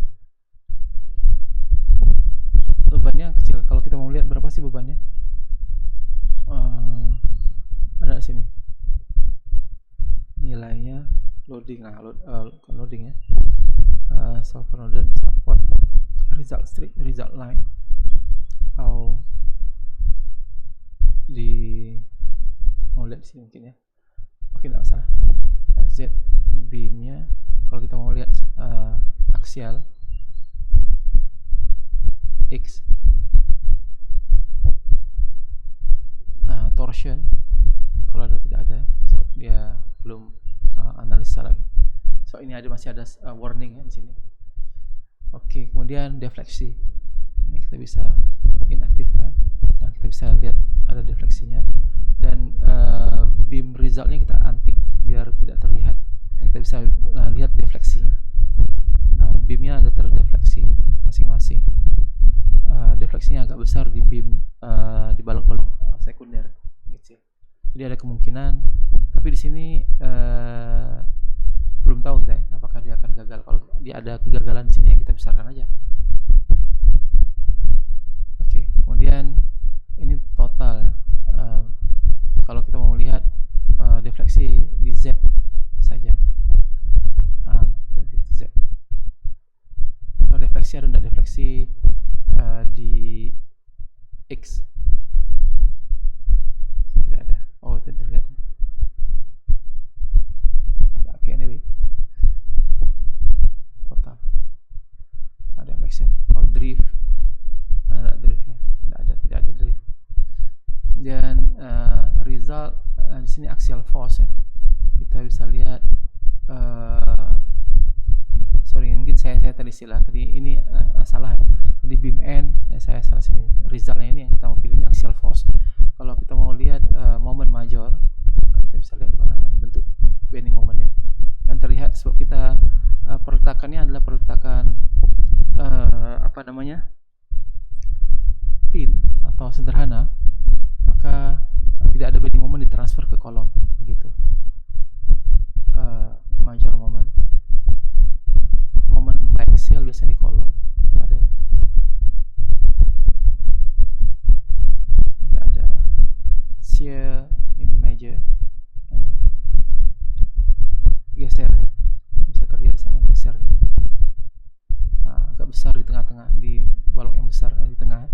Bebannya kecil. Kalau kita mau lihat berapa sih bebannya, ada di sini nilainya, loading loading ya, software loaded support result strip, result line, atau mau lihat di sini mungkin ya. Oke, tidak masalah. FZ beamnya kalau kita mau lihat aksial X, torsion kalau ada, tidak ada, so dia belum analisa lagi. So ini masih ada warning ya di sini. Oke, kemudian defleksi ini kita bisa inaktifkan. Kita bisa lihat ada defleksinya, dan beam resultnya kita antik biar tidak terlihat. Kita bisa lihat defleksinya. Beamnya ada terdefleksi masing-masing. Defleksinya agak besar di beam di balok-balok sekunder kecil. Jadi ada kemungkinan, tapi di sini belum tahu kita ya, apakah dia akan gagal. Kalau dia ada kegagalan di sini ya kita besarkan aja. Oke, kemudian ini total ya. Kalau kita mau lihat defleksi di Z saja, Z. Kalau defleksi ada enggak defleksi di X? Tidak ada. Oh, itu terlihat. Oke, anyway, total ada deflection. Oh, drift, ada driftnya? Tidak ada drift. Dan result di sini axial force ya, kita bisa lihat istilah tadi ini salah tadi beam end saya salah sini, resultnya ini yang kita mau pilih ini axial force. Kalau kita mau lihat moment major, kita bisa lihat di mana ini bentuk bending momentnya yang terlihat sebab kita perletakannya adalah perletakan apa namanya, pin atau sederhana, maka tidak ada bending moment ditransfer ke kolom begitu. Major moment biaxial biasanya di kolom, nggak ada shear in major, geser ya, bisa terlihat di sana gesernya, agak besar di tengah-tengah, di balok yang besar di tengah.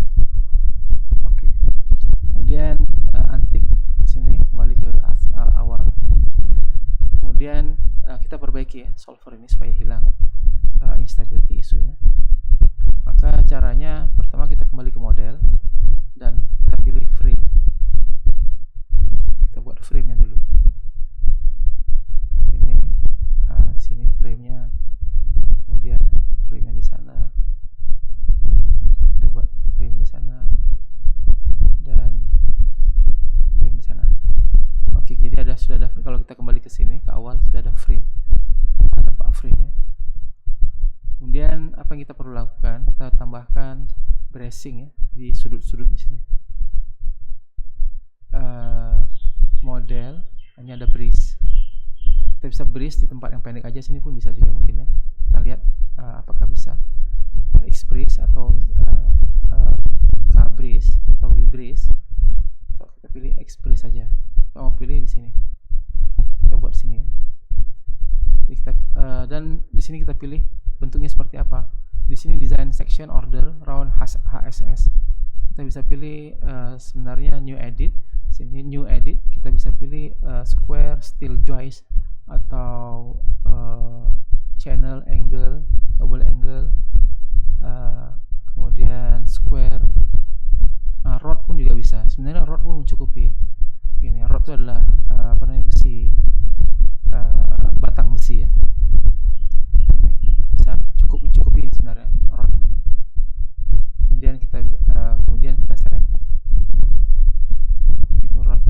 Oke. Kemudian antik sini kembali ke awal. Kemudian kita perbaiki ya solver ini supaya hilang instability isunya. Maka caranya pertama kita kembali ke model dan kita pilih frame. Kita buat frame-nya dulu. Ini di sini frame-nya, kemudian frame-nya di sana. Kita buat frame di sana dan frame di sana. Oke, jadi sudah ada kalau kita kembali ke sini ke awal sudah ada frame. Ada 4 frame ya. Kemudian apa yang kita perlu lakukan? Kita tambahkan bracing ya di sudut-sudut di sini. Model hanya ada breeze. Kita bisa breeze di tempat yang pendek aja, sini pun bisa juga mungkin ya. Kita lihat apakah bisa X-breeze atau K-breeze atau V-breeze. Atau kita pilih X-breeze saja. Kita mau pilih di sini. Kita buat di sini ya. Jadi kita dan di sini kita pilih bentuknya seperti apa. Di sini design section order round HSS. Kita bisa pilih sebenarnya new edit. Sini new edit kita bisa pilih square, steel joist atau channel angle, double angle, kemudian square. Rod pun juga bisa. Sebenarnya rod pun mencukupi. Gini, rod itu adalah apa namanya, besi, batang besi ya. Bisa mencukupi ini sebenarnya rod. Kemudian kita select itu rod,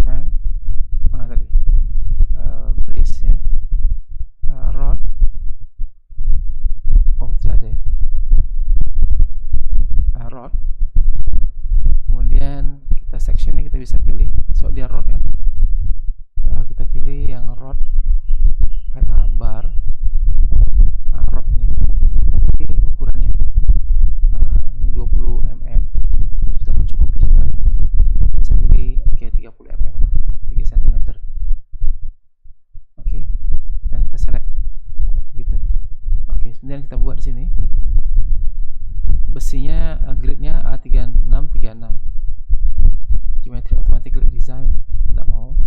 kan mana tadi, brace ya, rod. Oh tidak ada ya, rod. Kemudian kita sectionnya kita bisa pilih, so dia rod ya, kita pilih yang rod bar, rod ini tapi ukurannya ini 20 mm sudah mencukupi sebenarnya. Saya pilih 30 mm lah, 3 cm. Dan kita select gitu. Kemudian kita buat di sini besinya, grade-nya A3636, geometry automatically design, nggak mau.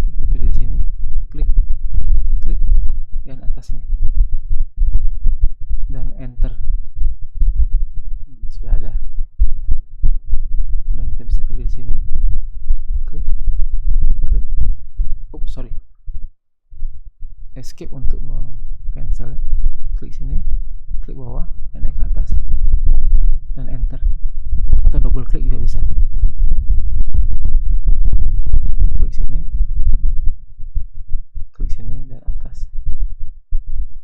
Kita pilih di sini, klik dan atas ini dan enter. Sudah ada. Dan kita bisa pilih di sini, klik. Escape untuk cancel. Klik sini, klik bawah dan naik ke atas dan enter, atau double klik juga bisa. Klik sini dan atas,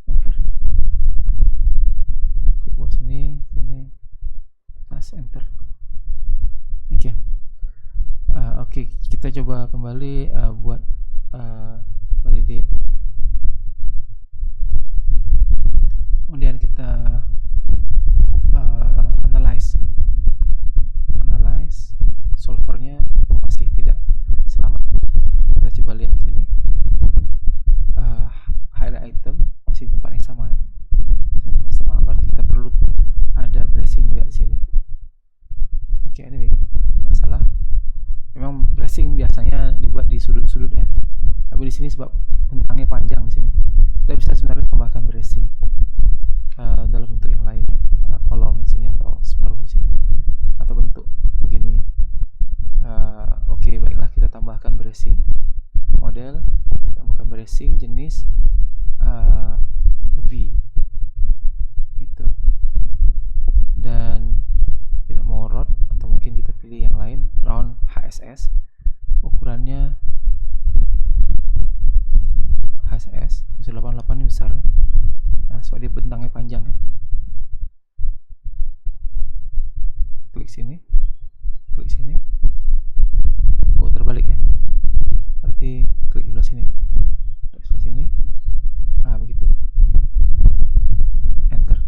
enter. Klik bawah sini, atas, enter. Oke, kita coba kembali buat validate. Kemudian kita analyze solvernya masih tidak selamat. Kita coba lihat di sini, hide item masih di tempat yang sama ya, berarti kita perlu ada bracing juga di sini. Anyway, masalah memang bracing biasanya dibuat di sudut-sudut ya, tapi di sini sebab bentangnya panjang di sini, kita bisa sebenarnya tambahkan bracing dalam bentuk yang lainnya, kolom di sini atau separuh di sini atau bentuk begini ya. Baiklah, kita bracing model, tambahkan bracing jenis V gitu, dan tidak mau rod atau mungkin kita pilih yang lain round HSS, ukurannya HSS 88 ini besar nih. Nah, soal dia bentangnya panjang ya. Klik sini, oh terbalik ya, berarti klik sebelah sini, begitu, enter.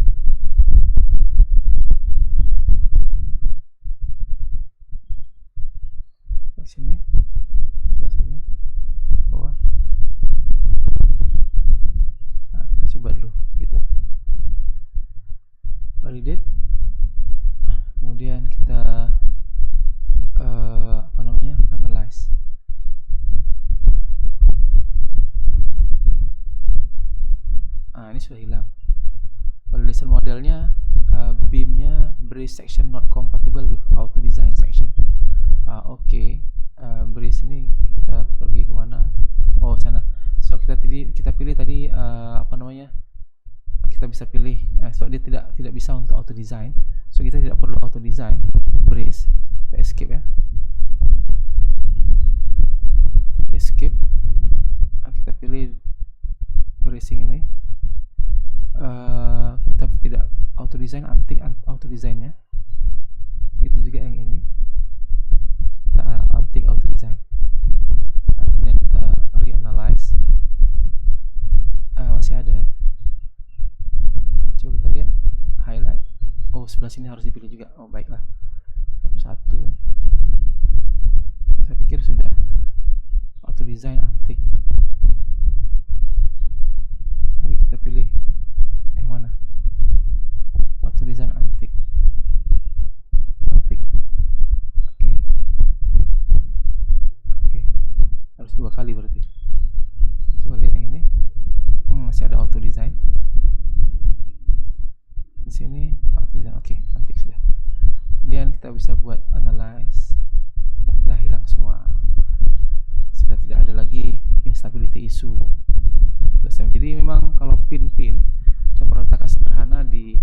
Klik sini, sebelah sini, bawah. Nah, kita coba dulu gitu, validate, kemudian kita analyze. Ini sudah hilang. Validation modelnya beamnya brace section not compatible with auto design section. Oke. Brace ini kita pergi kemana? Oh, sana. So kita pilih tadi kita bisa pilih. So dia tidak bisa untuk auto design. So kita tidak perlu auto design brace. Kita escape ya. Escape. Kita pilih bracing ini. Kita tidak auto design, antik auto designnya. Itu juga yang ini. Kita antik auto design. Kemudian kita reanalyze. Masih ada ya. Coba kita lihat highlight. Oh, sebelah sini harus dipilih juga. Oh, baiklah. Satu-satu ya. Saya pikir sudah auto design antik. Tadi kita pilih yang mana? Auto design antik. Oke. Harus 2 kali berarti. Coba lihat yang ini. Masih ada auto design. Di sini auto design. Oke, antik sudah. Kemudian kita bisa buat analyze. Sudah hilang semua. Sudah tidak ada lagi instability issue. Jadi memang kalau pin-pin atau peletakan sederhana di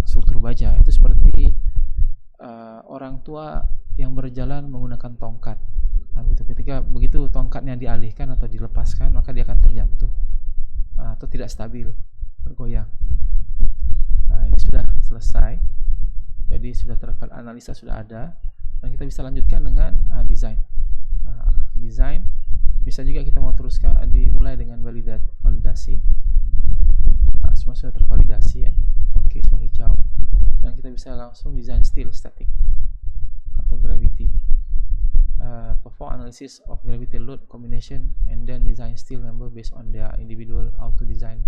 struktur baja itu seperti orang tua yang berjalan menggunakan tongkat. Ketika begitu tongkatnya dialihkan atau dilepaskan, maka dia akan terjatuh atau tidak stabil, bergoyang. Ini sudah selesai. Jadi sudah analisa sudah ada, dan kita bisa lanjutkan dengan desain. Desain bisa juga kita mau teruskan dimulai dengan validasi. Semua sudah tervalidasi ya. Oke, semua hijau. Dan kita bisa langsung desain steel static atau gravity. Perform analysis of gravity load combination and then design steel member based on their individual auto design.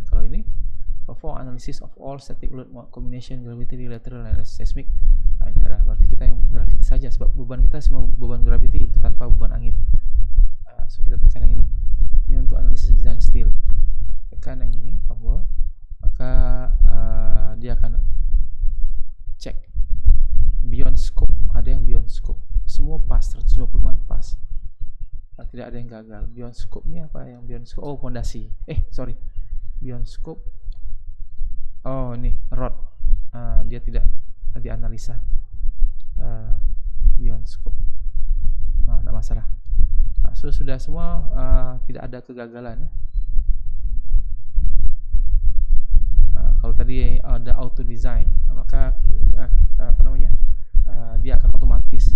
Kalau ini perform analysis of all static load combination, gravity, lateral, and seismic. Berarti kita yang gravity saja, sebab beban kita semua beban gravity tanpa beban angin. So kita tekan yang ini. Ini untuk analisis design steel. Tekan yang ini tombol, maka dia akan cek beyond scope. Ada yang beyond scope. Semua pas, 120-an pas. Tidak ada yang gagal. Beyond scope ini apa yang beyond scope? Oh, fondasi. Beyond scope. Oh, ini rod. Dia tidak dianalisa. Beyond scope. Tidak masalah. Sudah semua, tidak ada kegagalan. Kalau tadi ada auto design, maka dia akan otomatis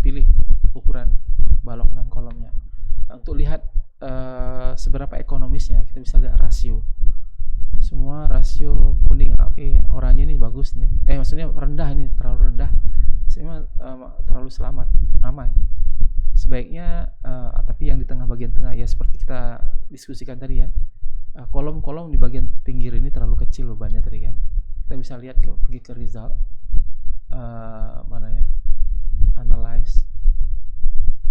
pilih ukuran balok dan kolomnya. Untuk lihat seberapa ekonomisnya, kita bisa lihat rasio. Semua rasio kuning. Oke, oranye ini bagus nih. Maksudnya rendah, ini terlalu rendah. Terlalu aman. Sebaiknya tapi yang di bagian tengah ya, seperti kita diskusikan tadi ya. Kolom-kolom di bagian pinggir ini terlalu kecil bebannya tadi kan. Kita bisa lihat pergi ke result. Mana ya? Analyze.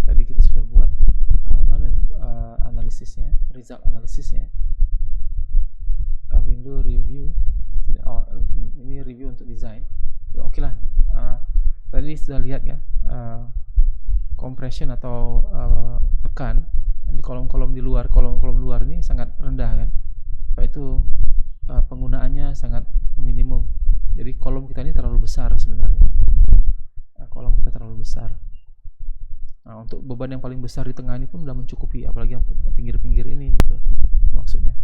Tadi kita sudah buat analisisnya, result analisisnya. Window review. Ini review untuk desain. Oke lah. Tadi tadi sudah lihat kan, compression atau tekan di kolom-kolom di luar, kolom-kolom luar ini sangat rendah kan, so itu penggunaannya sangat minimum. Jadi kolom kita ini terlalu besar sebenarnya, kolom kita terlalu besar. Nah, untuk beban yang paling besar di tengah ini pun sudah mencukupi, apalagi yang pinggir-pinggir ini gitu, itu maksudnya.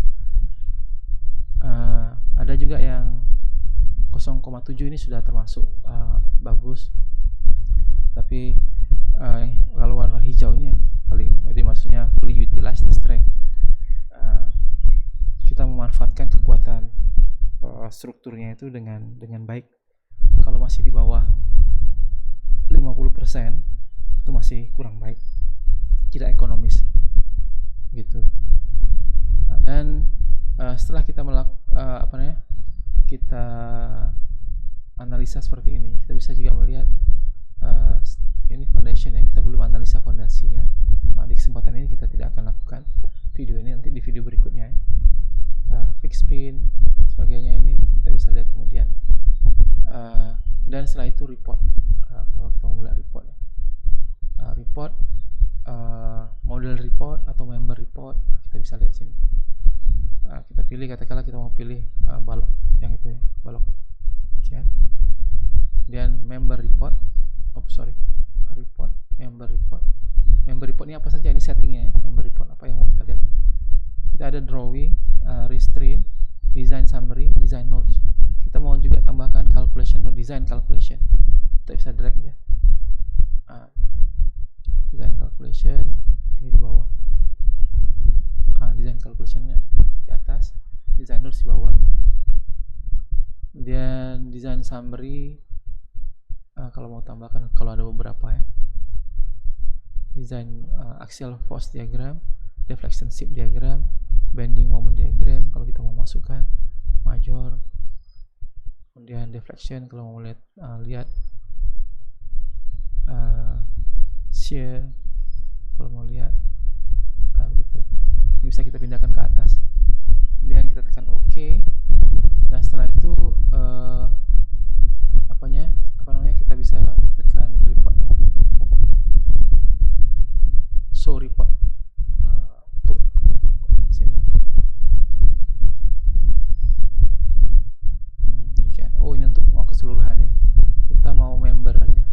Ada juga yang 0,7 ini sudah termasuk bagus, tapi kalau warna hijau ini yang paling, jadi maksudnya fully utilize the strength. Kita memanfaatkan kekuatan strukturnya itu dengan baik. Kalau masih di bawah 50% itu masih kurang baik, tidak ekonomis gitu. Dan setelah kita kita analisa seperti ini, kita bisa juga melihat ini foundation ya, kita belum analisa fondasinya. Di kesempatan ini kita tidak akan lakukan video ini, nanti di video berikutnya ya. Fix pin sebagainya ini kita bisa lihat kemudian. Dan setelah itu report. Kalau kita mau mulai report ya. Report, model report atau member report, kita bisa lihat sini. Kita pilih, katakanlah kita mau pilih balok yang itu ya, balok sekian. Dan member report, report, member report. Member report ini apa saja, ini settingnya ya. Member report apa yang mau kita lihat. Kita ada drawing, restraint, design summary, design notes. Kita mau juga tambahkan calculation note, design calculation. Kita bisa drag ya. Design calculation ini di bawah. Design calculationnya di atas, design notes di bawah. Kemudian design summary, kalau mau tambahkan, kalau ada beberapa ya. Design axial force diagram, deflection shift diagram, bending moment diagram kalau kita mau masukkan, major. Kemudian deflection kalau mau lihat shear kalau mau lihat begitu. Ini bisa kita pindahkan ke atas. Kemudian kita tekan OK. Dan setelah itu kita bisa tekan reportnya. Show report untuk sini. Okay. Oh, ini untuk mau keseluruhan ya. Kita mau member aja.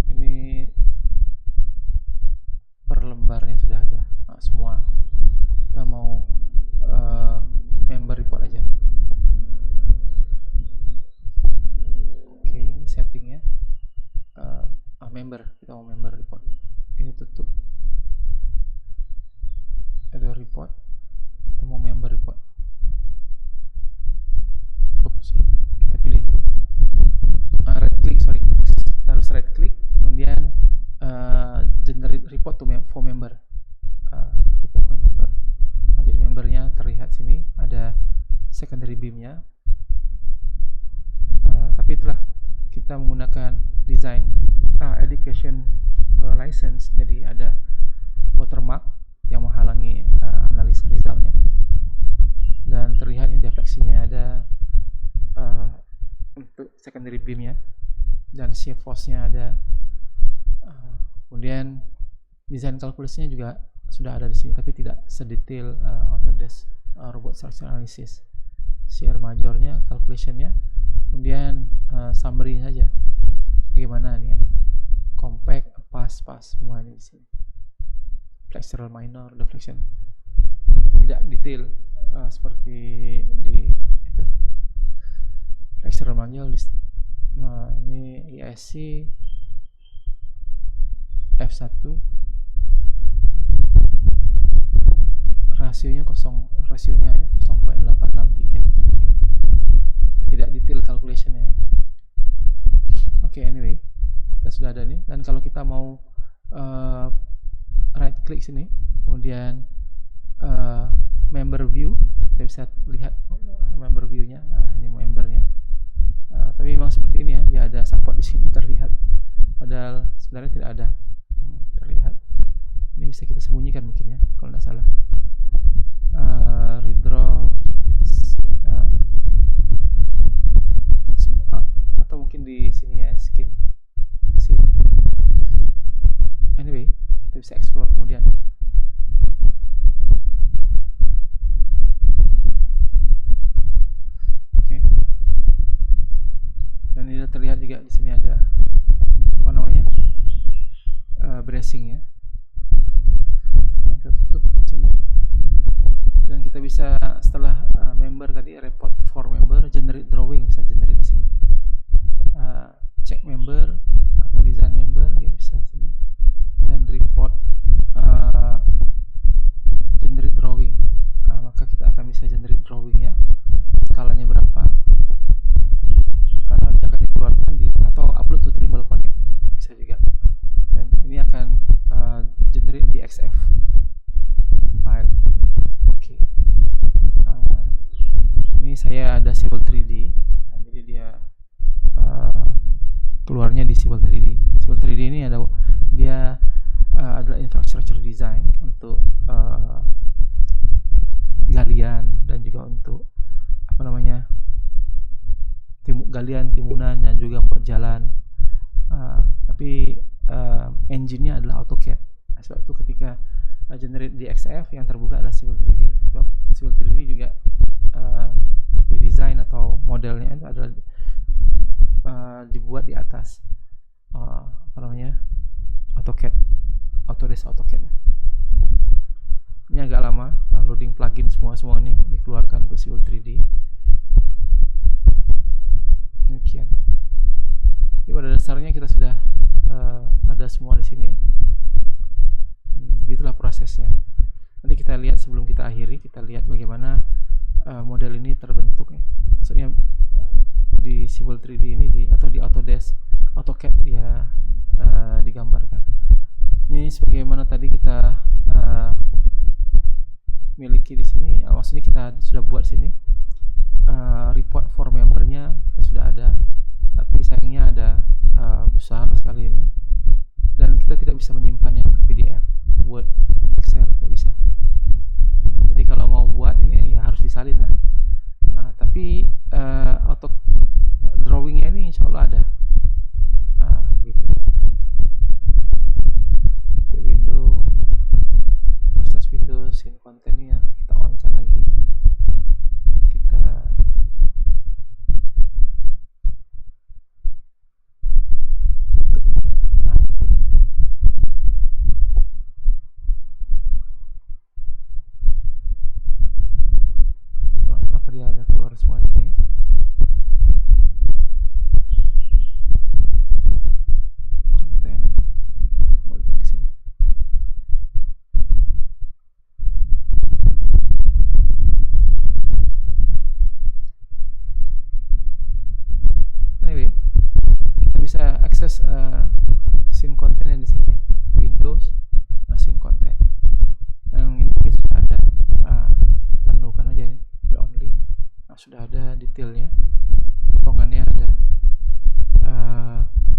Ini per lembarnya sudah ada semua. Kita mau member report aja. Oke, settingnya member, kita mau member report. Ini tutup. Ada report. Kita mau member report. Kita pilih dulu. Right click, kita harus right click, kemudian generate report for member. Report for member. Jadi membernya terlihat sini, ada secondary beamnya. Tapi itulah kita menggunakan design education license, jadi ada watermark yang menghalangi analisa resultnya. Dan terlihat ini defleksinya ada untuk secondary beamnya, dan shear force-nya ada. Kemudian design calculation-nya juga sudah ada di sini, tapi tidak sedetail Autodesk robot structure analysis. Shear majornya, calculation-nya, kemudian summary saja. Bagaimana nih ya? Compact, pass semuanya di sini. Flexural minor, deflection. Tidak detail seperti di itu. Flexural major ini ISC F1 rasionya 0,863. Tidak detail calculation ya. Oke, anyway, kita sudah ada nih. Dan kalau kita mau right click sini, kemudian member view, kita bisa lihat member view-nya. Nah, ini membernya. Tapi memang seperti ini ya, dia ada support di sini terlihat. Padahal sebenarnya tidak ada terlihat. Ini bisa kita sembunyikan mungkin ya, kalau tidak salah. Redraw ada terlihat juga di sini ada apa namanya bracing ya, yang kita tutup di sini. Dan kita bisa setelah member tadi report for member, generate drawing bisa generate di sini. Check member atau design member ya bisa sini. Dan report generate drawing. Maka kita akan bisa generate drawingnya, skalanya berapa. Dia akan dikeluarkan atau upload to Trimble Connect bisa juga. Dan ini akan generate di XF file. Oke. Ini saya ada Civil 3D. Jadi dia keluarnya di Civil 3D. Civil 3D ini dia adalah infrastructure design untuk galian dan juga untuk apa namanya galian, timunan, dan juga buat jalan. Tapi engine-nya adalah AutoCAD. Sebab itu ketika generate di XF yang terbuka adalah Civil 3D. Sebab Civil 3D juga di desain atau modelnya itu adalah dibuat di atas apa namanya AutoCAD, Autodesk AutoCAD. Ini agak lama loading plugin semua ini dikeluarkan untuk Civil 3D. Demikian. Jadi pada dasarnya kita sudah ada semua di sini. Begitulah prosesnya. Nanti kita lihat sebelum kita akhiri, kita lihat bagaimana model ini terbentuk. Maksudnya di Civil 3D ini atau di Autodesk AutoCAD dia digambarkan. Ini sebagaimana tadi kita miliki di sini, maksudnya kita sudah buat sini report for membernya kita sudah ada, tapi sayangnya ada besar sekali ini dan kita tidak bisa menyimpannya ke PDF, Word, Excel tidak bisa. Jadi kalau mau buat ini ya harus disalin lah. Tapi auto drawingnya ini insya Allah ada. Gitu. Untuk window, proses window, scene content-nya kita on-kan lagi. Kita tutup itu. Apa dia ada keluar semua di sini ya. Konten kembalikan ke sini. Anyway, kita bisa akses scene content-nya di sini, Windows, scene content. Yang ini kita sudah ada, kita anukan aja nih, only. Sudah ada detailnya, potongannya ada,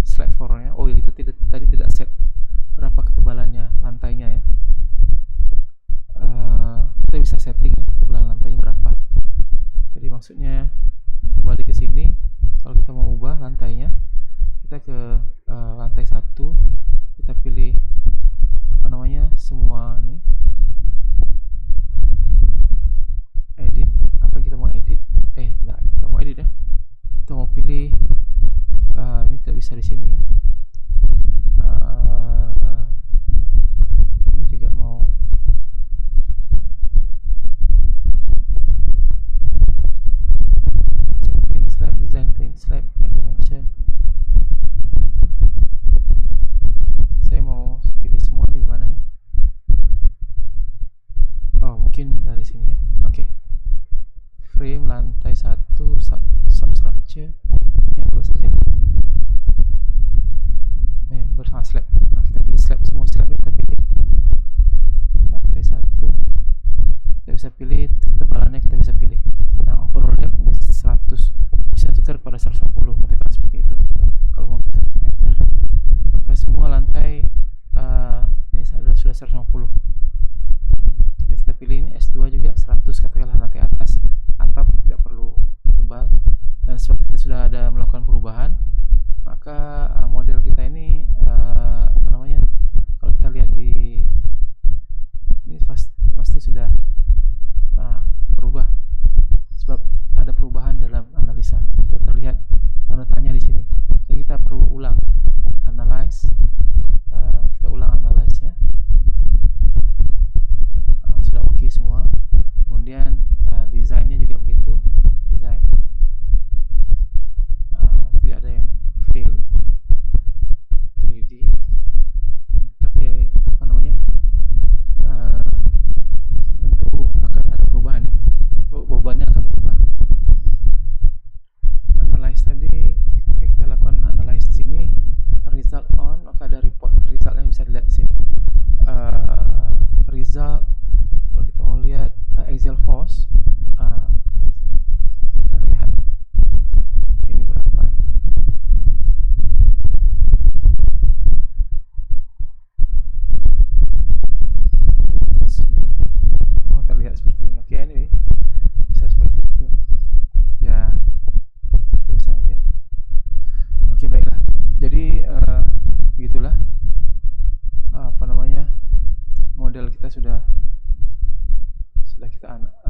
slide 4-nya. Oh ya, kita tadi tidak set berapa ketebalannya lantainya ya. Kita bisa setting ya, ketebalan lantainya berapa. Jadi maksudnya kembali ke sini, kalau kita mau ubah lantainya, kita ke lantai 1, kita pilih apa namanya semua ini, edit, apa yang kita mau edit, enggak, kita mau edit ya, kita mau pilih ini tidak bisa di sini ya. Ini juga mau clean slab, design clean slab, dimension. Saya mau pilih semua di mana ya? Oh, mungkin dari sini ya. Oke. Frame lantai 1, substructure. Ya, 2 saja. Member sama slab. Nah, kita pilih slab, semua slab kita pilih. Lantai 1. Kita bisa pilih ketebalannya, kita bisa pilih. Nah, overall depth ini 100. Bisa tukar pada 110, katakan seperti itu. Kalau mau tukar enter. Maka semua lantai ini sudah 150. Jadi kita pilih ini S2 juga 100, katakanlah lantai atas, atap tidak perlu tebal. Dan sebab kita sudah ada melakukan perubahan, maka model kita ini apa namanya, kalau kita lihat di ini pasti sudah berubah, sebab ada perubahan dalam analisa, sudah terlihat tanda tanya di sini. ke